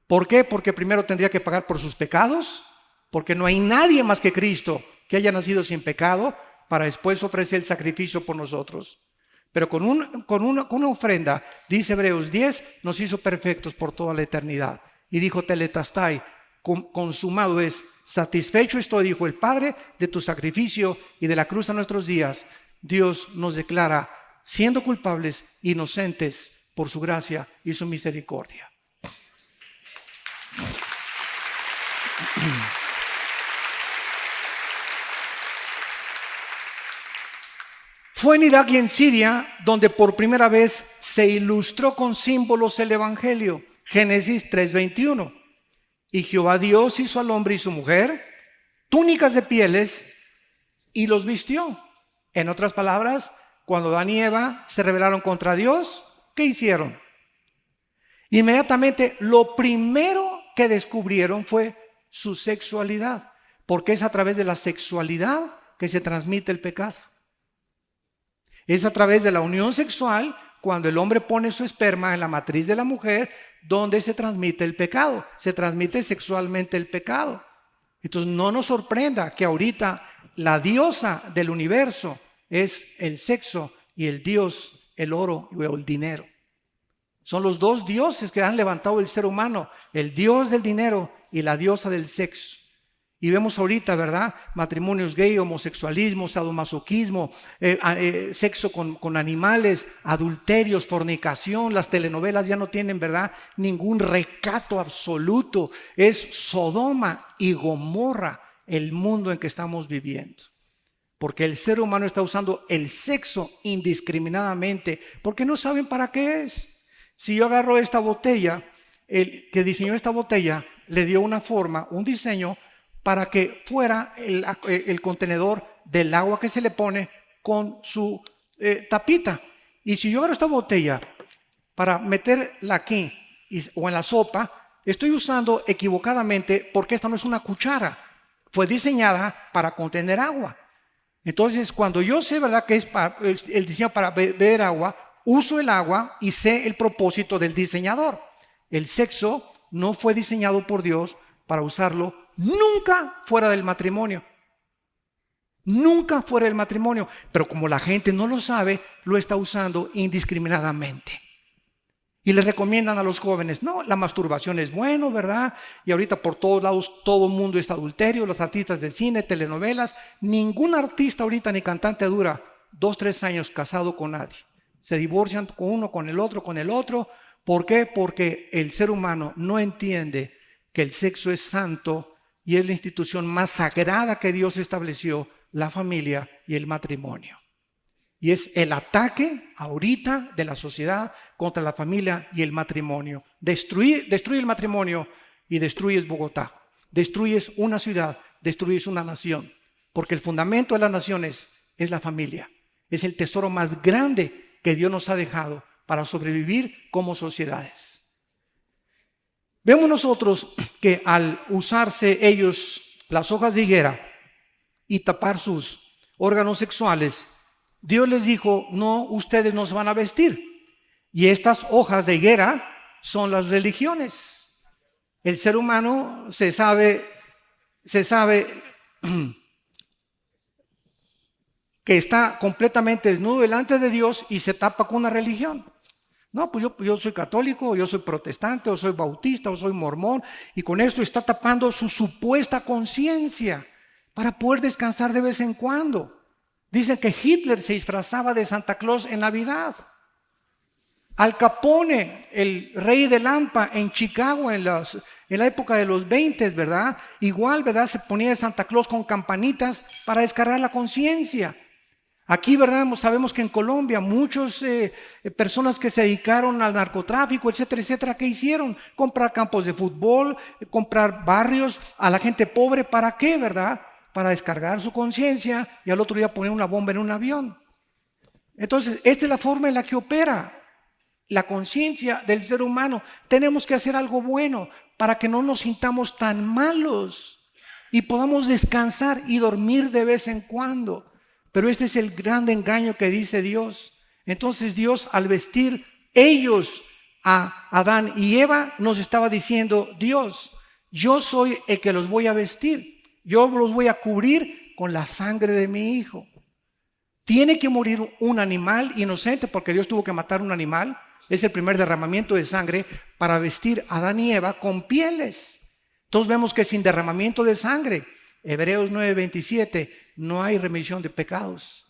¿Por qué? Porque primero tendría que pagar por sus pecados, porque no hay nadie más que Cristo que haya nacido sin pecado, para después ofrecer el sacrificio por nosotros. Pero con una ofrenda, dice Hebreos 10, nos hizo perfectos por toda la eternidad. Y dijo Tetelestai, consumado es, satisfecho estoy, dijo el Padre, de tu sacrificio y de la cruz a nuestros días. Dios nos declara, siendo culpables, inocentes por su gracia y su misericordia. Fue en Irak y en Siria donde por primera vez se ilustró con símbolos el Evangelio. Génesis 3:21. Y Jehová Dios hizo al hombre y su mujer túnicas de pieles y los vistió. En otras palabras, cuando Adán y Eva se rebelaron contra Dios, ¿qué hicieron? Inmediatamente lo primero que descubrieron fue su sexualidad, porque es a través de la sexualidad que se transmite el pecado. Es a través de la unión sexual, cuando el hombre pone su esperma en la matriz de la mujer, donde se transmite el pecado. Se transmite sexualmente el pecado. Entonces no nos sorprenda que ahorita la diosa del universo es el sexo y el dios, el oro o el dinero. Son los dos dioses que han levantado el ser humano, el dios del dinero y la diosa del sexo. Y vemos ahorita, ¿verdad? Matrimonios gay, homosexualismo, sadomasoquismo, sexo con animales, adulterios, fornicación. Las telenovelas ya no tienen, ¿verdad?, ningún recato absoluto. Es Sodoma y Gomorra el mundo en que estamos viviendo. Porque el ser humano está usando el sexo indiscriminadamente, porque no saben para qué es. Si yo agarro esta botella, el que diseñó esta botella le dio una forma, un diseño, para que fuera el contenedor del agua que se le pone con su tapita. Y si yo agarro esta botella para meterla aquí o en la sopa, estoy usando equivocadamente, porque esta no es una cuchara, fue diseñada para contener agua. Entonces, cuando yo sé, ¿verdad?, que es el diseño para beber agua, uso el agua y sé el propósito del diseñador. El sexo no fue diseñado por Dios para usarlo nunca fuera del matrimonio. Nunca fuera del matrimonio. Pero como la gente no lo sabe, lo está usando indiscriminadamente. Y les recomiendan a los jóvenes, no, la masturbación es bueno, ¿verdad? Y ahorita por todos lados todo el mundo está adulterio, los artistas de cine, telenovelas. Ningún artista ahorita ni cantante dura 2, 3 años casado con nadie. Se divorcian con uno, con el otro, con el otro. ¿Por qué? Porque el ser humano no entiende que el sexo es santo y es la institución más sagrada que Dios estableció, la familia y el matrimonio. Y es el ataque ahorita de la sociedad contra la familia y el matrimonio. Destruye el matrimonio y destruyes Bogotá. Destruyes una ciudad, destruyes una nación. Porque el fundamento de las naciones es la familia. Es el tesoro más grande que Dios nos ha dejado para sobrevivir como sociedades. Vemos nosotros que al usarse ellos las hojas de higuera y tapar sus órganos sexuales, Dios les dijo, no, ustedes no se van a vestir. Y estas hojas de higuera son las religiones. El ser humano se sabe que está completamente desnudo delante de Dios y se tapa con una religión. No, pues yo soy católico, yo soy protestante, o soy bautista, o soy mormón, y con esto está tapando su supuesta conciencia para poder descansar de vez en cuando. Dicen que Hitler se disfrazaba de Santa Claus en Navidad. Al Capone, el rey de Lampa en Chicago en la época de los 20, ¿verdad? Igual, ¿verdad? Se ponía de Santa Claus con campanitas para descargar la conciencia. Aquí, ¿verdad? Sabemos que en Colombia muchas personas que se dedicaron al narcotráfico, etcétera, etcétera, ¿qué hicieron? Comprar campos de fútbol, comprar barrios a la gente pobre. ¿Para qué, verdad? Para descargar su conciencia y al otro día poner una bomba en un avión. Entonces, esta es la forma en la que opera la conciencia del ser humano. Tenemos que hacer algo bueno para que no nos sintamos tan malos y podamos descansar y dormir de vez en cuando. Pero este es el gran engaño que dice Dios. Entonces Dios, al vestir ellos a Adán y Eva, nos estaba diciendo: Dios, yo soy el que los voy a vestir, yo los voy a cubrir con la sangre de mi hijo. Tiene que morir un animal inocente, porque Dios tuvo que matar un animal. Es el primer derramamiento de sangre para vestir a Adán y Eva con pieles. Entonces vemos que sin derramamiento de sangre, Hebreos 9:27, no hay remisión de pecados.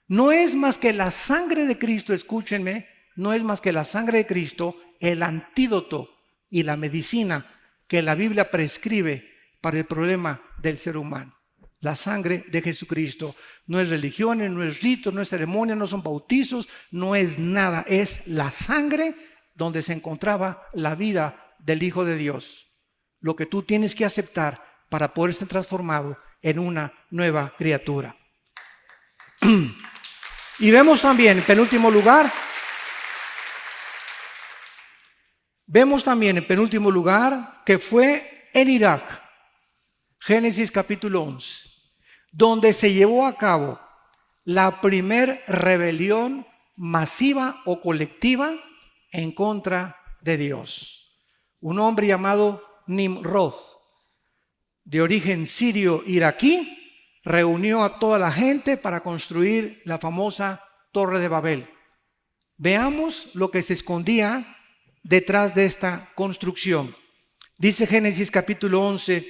No es más que la sangre de Cristo, escúchenme, no es más que la sangre de Cristo el antídoto y la medicina que la Biblia prescribe para el problema del ser humano. La sangre de Jesucristo. No es religiones, no es ritos, no es ceremonia, no son bautizos, no es nada. Es la sangre donde se encontraba la vida del Hijo de Dios. Lo que tú tienes que aceptar para poder ser transformado en una nueva criatura. Y vemos también, en penúltimo lugar, que fue en Irak, Génesis capítulo 11, donde se llevó a cabo la primer rebelión masiva o colectiva en contra de Dios. Un hombre llamado Nimrod, de origen sirio-iraquí, reunió a toda la gente para construir la famosa Torre de Babel. Veamos lo que se escondía detrás de esta construcción. Dice Génesis capítulo 11,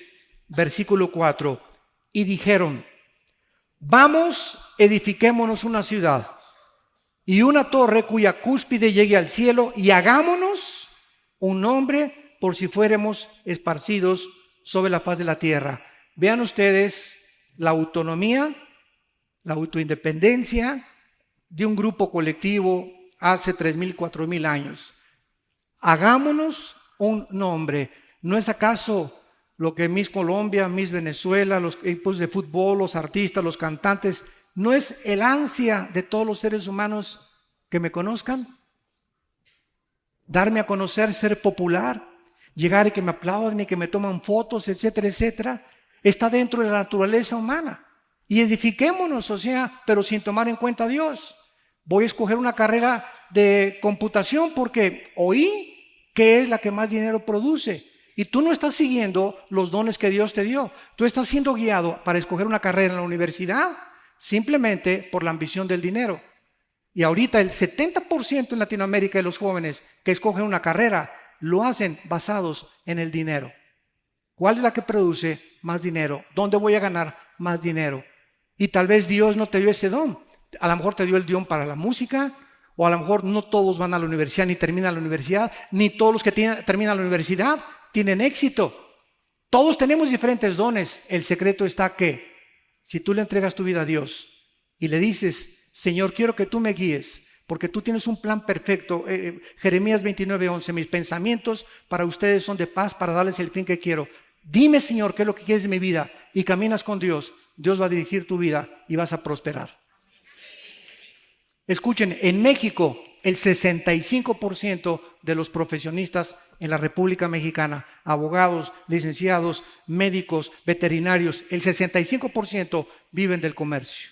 versículo 4, y dijeron: vamos, edifiquémonos una ciudad y una torre cuya cúspide llegue al cielo, y hagámonos un nombre por si fuéramos esparcidos sobre la faz de la tierra. Vean ustedes la autonomía, la autoindependencia de un grupo colectivo hace 3,000, 4,000 años. Hagámonos un nombre. ¿No es acaso lo que Miss Colombia, Miss Venezuela, los equipos de fútbol, los artistas, los cantantes, no es el ansia de todos los seres humanos que me conozcan? Darme a conocer, ser popular, llegar y que me aplauden y que me toman fotos, etcétera, etcétera. Está dentro de la naturaleza humana. Y edifiquémonos, pero sin tomar en cuenta a Dios. Voy a escoger una carrera de computación porque oí que es la que más dinero produce. Y tú no estás siguiendo los dones que Dios te dio. Tú estás siendo guiado para escoger una carrera en la universidad simplemente por la ambición del dinero. Y ahorita el 70% en Latinoamérica de los jóvenes que escogen una carrera lo hacen basados en el dinero. ¿Cuál es la que produce más dinero? ¿Dónde voy a ganar más dinero? Y tal vez Dios no te dio ese don. A lo mejor te dio el don para la música, o a lo mejor no todos van a la universidad ni terminan la universidad, ni todos los que terminan la universidad tienen éxito. Todos tenemos diferentes dones. El secreto está que si tú le entregas tu vida a Dios y le dices: Señor, quiero que tú me guíes, porque tú tienes un plan perfecto. Jeremías 29:11, mis pensamientos para ustedes son de paz, para darles el fin que quiero. Dime, Señor, qué es lo que quieres de mi vida, y caminas con Dios. Dios va a dirigir tu vida y vas a prosperar. Escuchen, en México, el 65% de los profesionistas en la República Mexicana, abogados, licenciados, médicos, veterinarios, el 65% viven del comercio.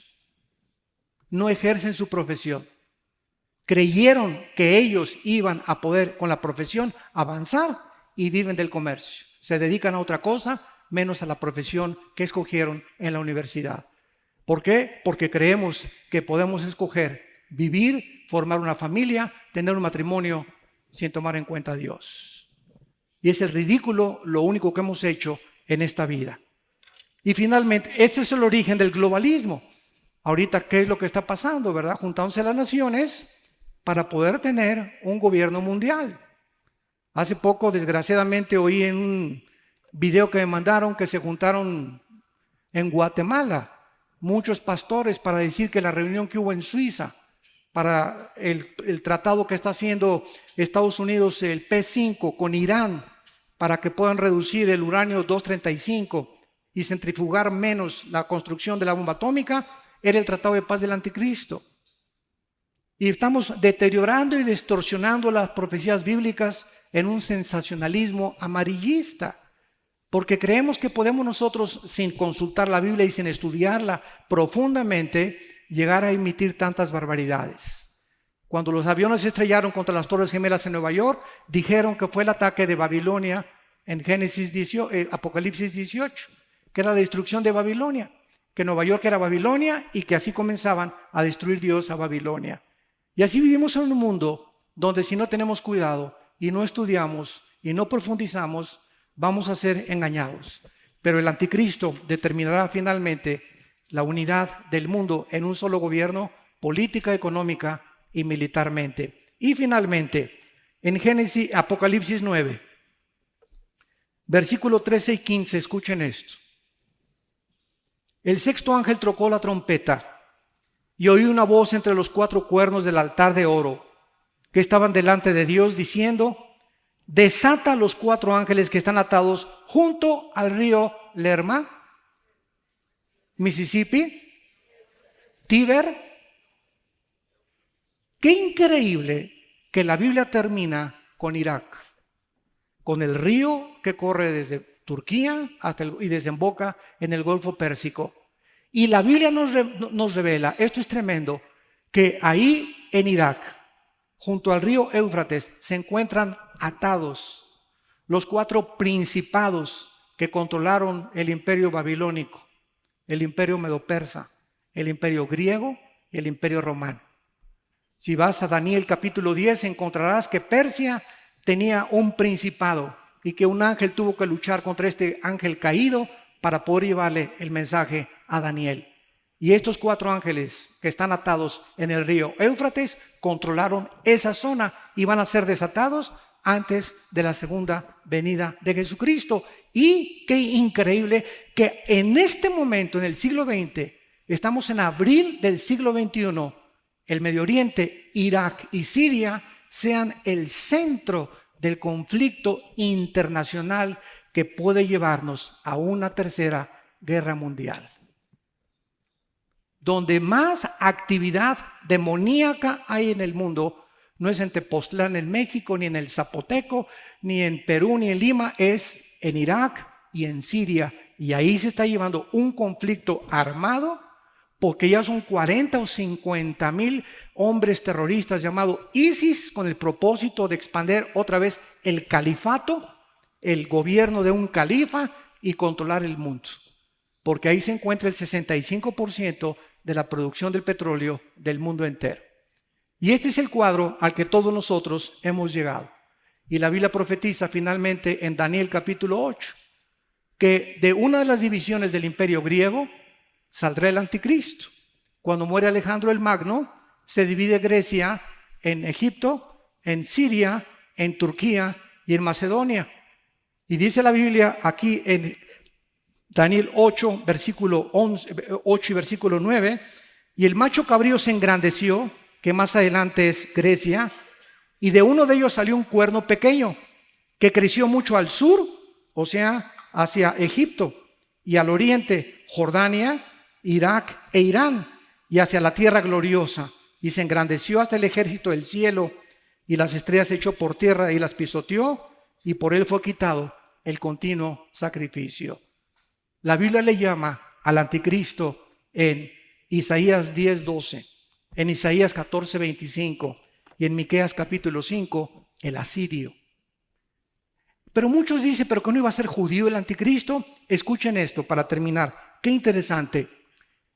No ejercen su profesión. Creyeron que ellos iban a poder con la profesión avanzar y viven del comercio. Se dedican a otra cosa menos a la profesión que escogieron en la universidad. ¿Por qué? Porque creemos que podemos escoger vivir, formar una familia, tener un matrimonio sin tomar en cuenta a Dios. Y es el ridículo lo único que hemos hecho en esta vida. Y finalmente, ese es el origen del globalismo. Ahorita, ¿qué es lo que está pasando, verdad? Juntándose las naciones para poder tener un gobierno mundial. Hace poco, desgraciadamente, oí en un video que me mandaron que se juntaron en Guatemala muchos pastores para decir que la reunión que hubo en Suiza para el tratado que está haciendo Estados Unidos, el P5 con Irán, para que puedan reducir el uranio 235 y centrifugar menos la construcción de la bomba atómica, era el tratado de paz del anticristo. Y estamos deteriorando y distorsionando las profecías bíblicas en un sensacionalismo amarillista, porque creemos que podemos nosotros, sin consultar la Biblia y sin estudiarla profundamente, llegar a emitir tantas barbaridades. Cuando los aviones se estrellaron contra las Torres Gemelas en Nueva York, dijeron que fue el ataque de Babilonia en Apocalipsis 18, que era la destrucción de Babilonia, que Nueva York era Babilonia y que así comenzaban a destruir Dios a Babilonia. Y así vivimos en un mundo donde si no tenemos cuidado y no estudiamos y no profundizamos, vamos a ser engañados. Pero el anticristo determinará finalmente la unidad del mundo en un solo gobierno, política, económica y militarmente. Y finalmente, en Apocalipsis 9, versículo 13 y 15, escuchen esto. El sexto ángel tocó la trompeta y oí una voz entre los 4 cuernos del altar de oro que estaban delante de Dios diciendo: desata los 4 ángeles que están atados junto al río Lerma, Mississippi, Tíber. Qué increíble que la Biblia termina con Irak, con el río que corre desde Turquía y desemboca en el Golfo Pérsico. Y la Biblia nos revela, esto es tremendo, que ahí en Irak, junto al río Éufrates, se encuentran atados los 4 principados que controlaron el imperio babilónico, el imperio medo-persa, el imperio griego y el imperio romano. Si vas a Daniel capítulo 10, encontrarás que Persia tenía un principado y que un ángel tuvo que luchar contra este ángel caído para poder llevarle el mensaje a Daniel. Y estos 4 ángeles que están atados en el río Éufrates controlaron esa zona y van a ser desatados antes de la segunda venida de Jesucristo. Y qué increíble que en este momento, en el siglo XX, estamos en abril del siglo XXI, el Medio Oriente, Irak y Siria sean el centro del conflicto internacional que puede llevarnos a una tercera guerra mundial. Donde más actividad demoníaca hay en el mundo, no es en Tepoztlán, en México, ni en el Zapoteco, ni en Perú, ni en Lima, es en Irak y en Siria. Y ahí se está llevando un conflicto armado, porque ya son 40 o 50 mil hombres terroristas llamados ISIS, con el propósito de expandir otra vez el califato, el gobierno de un califa y controlar el mundo. Porque ahí se encuentra el 65% de la producción del petróleo del mundo entero. Y este es el cuadro al que todos nosotros hemos llegado. Y la Biblia profetiza finalmente en Daniel capítulo 8, que de una de las divisiones del imperio griego saldrá el anticristo. Cuando muere Alejandro el Magno, se divide Grecia en Egipto, en Siria, en Turquía y en Macedonia. Y dice la Biblia aquí en Daniel 8, versículo 8 y versículo 9, y el macho cabrío se engrandeció, que más adelante es Grecia, y de uno de ellos salió un cuerno pequeño, que creció mucho al sur, o sea, hacia Egipto, y al oriente, Jordania, Irak e Irán, y hacia la tierra gloriosa, y se engrandeció hasta el ejército del cielo, y las estrellas echó por tierra y las pisoteó, y por él fue quitado el continuo sacrificio. La Biblia le llama al anticristo en Isaías 10:12, en Isaías 14:25 y en Miqueas capítulo 5, el asirio. Pero muchos dicen, ¿pero que no iba a ser judío el anticristo? Escuchen esto para terminar. Qué interesante.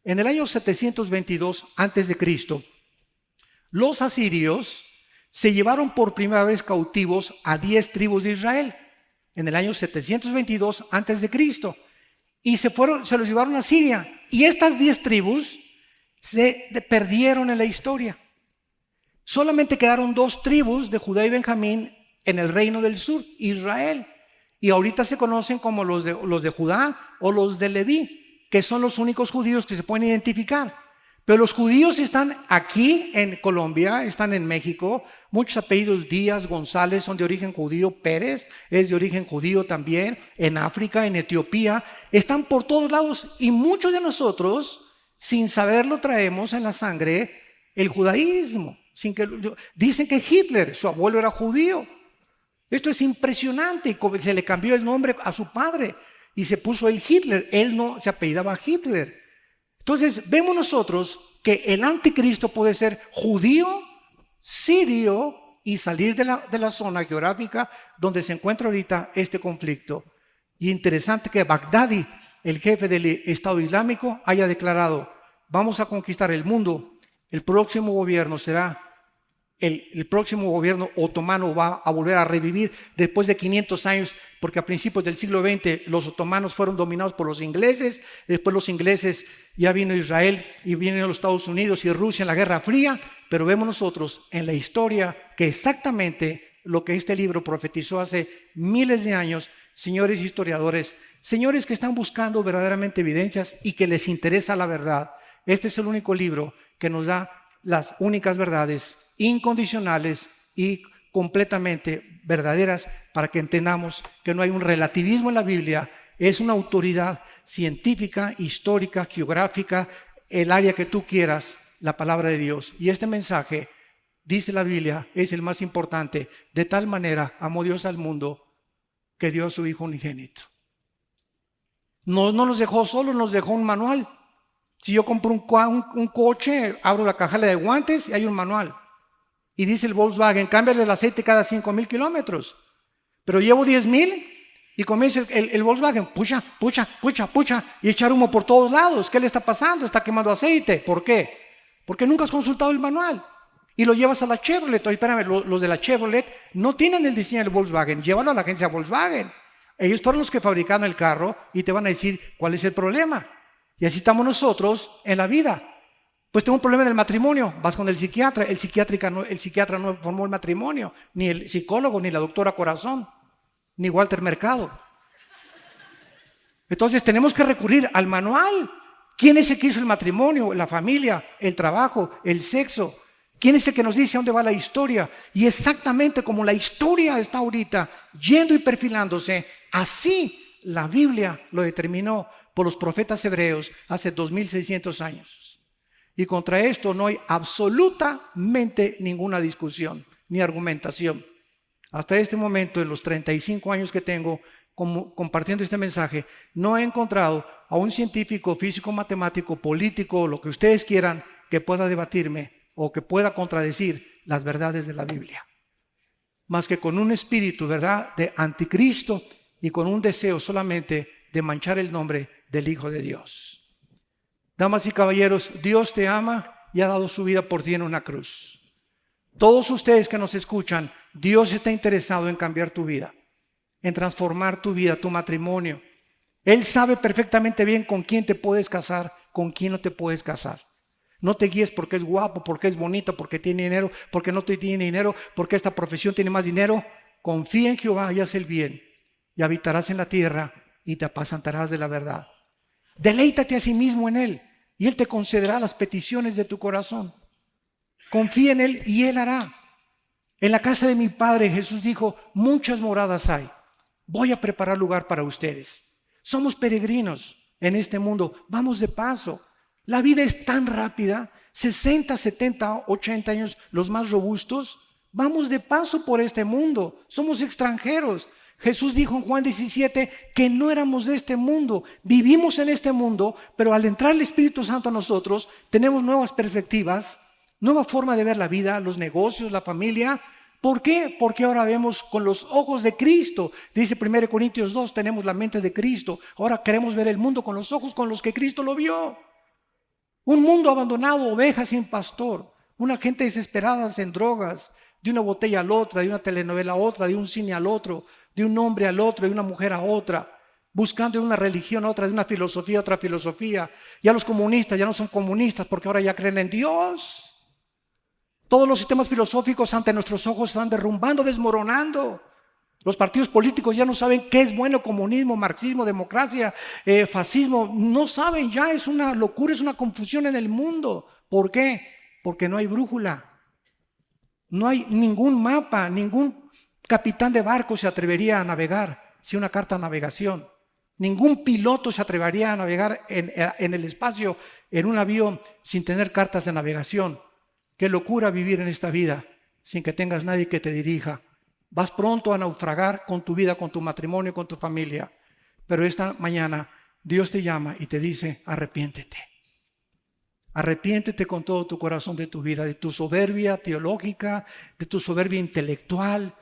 En el año 722 a.C., los asirios se llevaron por primera vez cautivos a 10 tribus de Israel en el año 722 antes de Cristo. Y se los llevaron a Siria. Y estas 10 tribus se perdieron en la historia. Solamente quedaron 2 tribus de Judá y Benjamín en el reino del sur, Israel. Y ahorita se conocen como los de Judá o los de Leví, que son los únicos judíos que se pueden identificar. Pero los judíos están aquí en Colombia, están en México. Muchos apellidos Díaz, González son de origen judío. Pérez es de origen judío también. En África, en Etiopía, están por todos lados. Y muchos de nosotros, sin saberlo, traemos en la sangre el judaísmo. Dicen que Hitler, su abuelo era judío. Esto es impresionante. Se le cambió el nombre a su padre y se puso el Hitler. Él no se apellidaba Hitler. Entonces vemos nosotros que el anticristo puede ser judío, sirio y salir de la zona geográfica donde se encuentra ahorita este conflicto. Y interesante que Bagdadi, el jefe del Estado Islámico, haya declarado: vamos a conquistar el mundo. El próximo gobierno será el próximo gobierno otomano, va a volver a revivir después de 500 años, porque a principios del siglo XX los otomanos fueron dominados por los ingleses. Después los ingleses, ya vino Israel y vienen los Estados Unidos y Rusia en la Guerra Fría. Pero vemos nosotros en la historia que exactamente lo que este libro profetizó hace miles de años. Señores historiadores, señores que están buscando verdaderamente evidencias y que les interesa la verdad, este es el único libro que nos da las únicas verdades incondicionales y completamente verdaderas, para que entendamos que no hay un relativismo en la Biblia. Es una autoridad científica, histórica, geográfica, el área que tú quieras, la palabra de Dios. Y este mensaje, dice la Biblia, es el más importante. De tal manera amó Dios al mundo que dio a su Hijo unigénito. No nos dejó solo, nos dejó un manual. Si yo compro un coche, abro la caja de guantes y hay un manual. Y dice el Volkswagen: cámbiale el aceite cada 5,000 kilómetros. Pero llevo 10,000 y comienza el Volkswagen, pucha, y echar humo por todos lados. ¿Qué le está pasando? Está quemando aceite. ¿Por qué? Porque nunca has consultado el manual. Y lo llevas a la Chevrolet. Oye, espérame, los de la Chevrolet no tienen el diseño del Volkswagen. Llévalo a la agencia Volkswagen. Ellos fueron los que fabricaron el carro y te van a decir cuál es el problema. Y así estamos nosotros en la vida. Pues tengo un problema en el matrimonio, vas con el psiquiatra. El psiquiatra no formó el matrimonio, ni el psicólogo, ni la doctora Corazón, ni Walter Mercado. Entonces tenemos que recurrir al manual. ¿Quién es el que hizo el matrimonio, la familia, el trabajo, el sexo? ¿Quién es el que nos dice a dónde va la historia? Y exactamente como la historia está ahorita yendo y perfilándose, así la Biblia lo determinó por los profetas hebreos hace 2600 años. Y contra esto no hay absolutamente ninguna discusión ni argumentación. Hasta este momento, en los 35 años que tengo compartiendo este mensaje, no he encontrado a un científico, físico, matemático, político, lo que ustedes quieran, que pueda debatirme o que pueda contradecir las verdades de la Biblia. Más que con un espíritu, ¿verdad?, de anticristo y con un deseo solamente de manchar el nombre del Hijo de Dios. Damas y caballeros, Dios te ama y ha dado su vida por ti en una cruz. Todos ustedes que nos escuchan, Dios está interesado en cambiar tu vida, en transformar tu vida, tu matrimonio. Él sabe perfectamente bien con quién te puedes casar, con quién no te puedes casar. No te guíes porque es guapo, porque es bonito, porque tiene dinero, porque no tiene dinero, porque esta profesión tiene más dinero. Confía en Jehová y haz el bien, y habitarás en la tierra y te apacentarás de la verdad. Deleítate a sí mismo en Él y Él te concederá las peticiones de tu corazón. Confía en Él y Él hará. En la casa de mi Padre, Jesús dijo: muchas moradas hay. Voy a preparar lugar para ustedes. Somos peregrinos en este mundo, vamos de paso. La vida es tan rápida, 60, 70, 80 años, los más robustos. Vamos de paso por este mundo, somos extranjeros. Jesús dijo en Juan 17 que no éramos de este mundo, vivimos en este mundo, pero al entrar el Espíritu Santo a nosotros, tenemos nuevas perspectivas, nueva forma de ver la vida, los negocios, la familia. ¿Por qué? Porque ahora vemos con los ojos de Cristo. Dice 1 Corintios 2, tenemos la mente de Cristo. Ahora queremos ver el mundo con los ojos con los que Cristo lo vio. Un mundo abandonado, ovejas sin pastor. una gente desesperada en drogas, de una botella a la otra, de una telenovela a otra, de un cine al otro, de un hombre al otro, de una mujer a otra, buscando de una religión a otra, de una filosofía a otra filosofía. Ya los comunistas ya no son comunistas porque ahora ya creen en Dios. Todos los sistemas filosóficos ante nuestros ojos están derrumbando, desmoronando. Los partidos políticos ya no saben qué es bueno: comunismo, marxismo, democracia, fascismo. No saben ya, es una locura, es una confusión en el mundo. ¿Por qué? Porque no hay brújula. No hay ningún mapa, ningún capitán de barco se atrevería a navegar sin una carta de navegación. Ningún piloto se atrevería a navegar en el espacio en un avión sin tener cartas de navegación. Qué locura vivir en esta vida sin que tengas nadie que te dirija. Vas pronto a naufragar con tu vida, con tu matrimonio, con tu familia. Pero esta mañana Dios te llama y te dice: arrepiéntete. Arrepiéntete con todo tu corazón de tu vida, de tu soberbia teológica, de tu soberbia intelectual.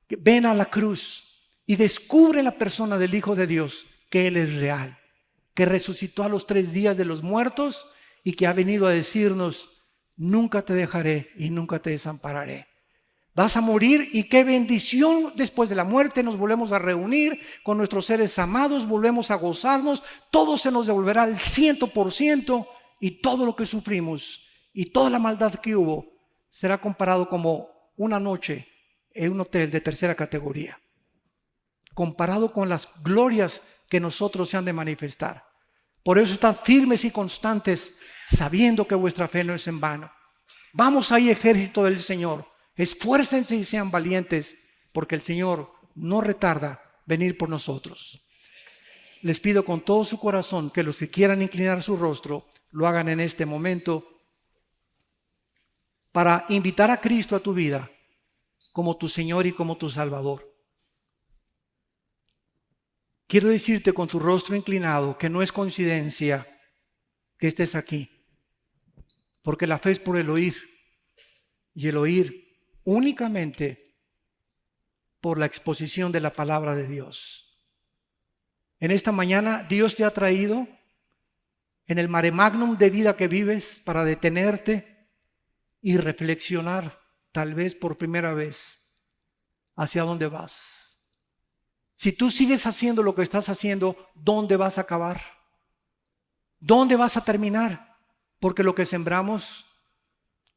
Ven a la cruz y descubre la persona del Hijo de Dios, que Él es real, que resucitó a los 3 días de los muertos y que ha venido a decirnos: nunca te dejaré y nunca te desampararé. Vas a morir y qué bendición, después de la muerte nos volvemos a reunir con nuestros seres amados, volvemos a gozarnos, todo se nos devolverá al 100% y todo lo que sufrimos y toda la maldad que hubo será comparado como una noche en un hotel de 3ª categoría, comparado con las glorias que nosotros se han de manifestar. Por eso estad firmes y constantes, sabiendo que vuestra fe no es en vano. Vamos ahí, ejército del Señor. Esfuércense y sean valientes, porque el Señor no retarda venir por nosotros. Les pido con todo su corazón que los que quieran inclinar su rostro lo hagan en este momento, para invitar a Cristo a tu vida como tu Señor y como tu Salvador. Quiero decirte con tu rostro inclinado que no es coincidencia que estés aquí, porque la fe es por el oír, y el oír únicamente por la exposición de la palabra de Dios. En esta mañana Dios te ha traído en el mare magnum de vida que vives para detenerte y reflexionar, tal vez por primera vez, hacia dónde vas. Si tú sigues haciendo lo que estás haciendo, ¿dónde vas a acabar? ¿Dónde vas a terminar? Porque lo que sembramos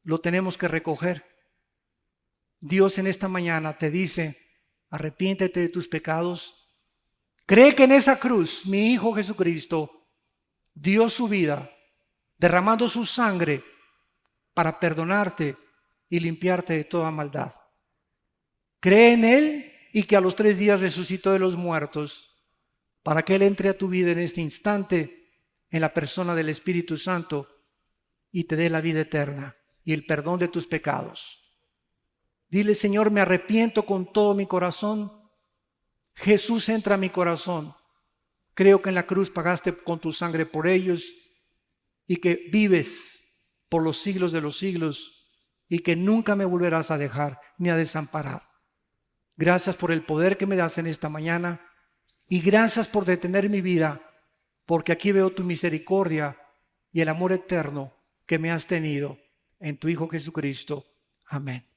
lo tenemos que recoger. Dios en esta mañana te dice: arrepiéntete de tus pecados. Cree que en esa cruz mi Hijo Jesucristo dio su vida, derramando su sangre para perdonarte y limpiarte de toda maldad. Cree en Él y que a los 3 días resucitó de los muertos, para que Él entre a tu vida en este instante en la persona del Espíritu Santo y te dé la vida eterna y el perdón de tus pecados. Dile: Señor, me arrepiento con todo mi corazón. Jesús, entra a mi corazón. Creo que en la cruz pagaste con tu sangre por ellos y que vives por los siglos de los siglos y que nunca me volverás a dejar ni a desamparar. Gracias por el poder que me das en esta mañana y gracias por detener mi vida, porque aquí veo tu misericordia y el amor eterno que me has tenido en tu Hijo Jesucristo. Amén.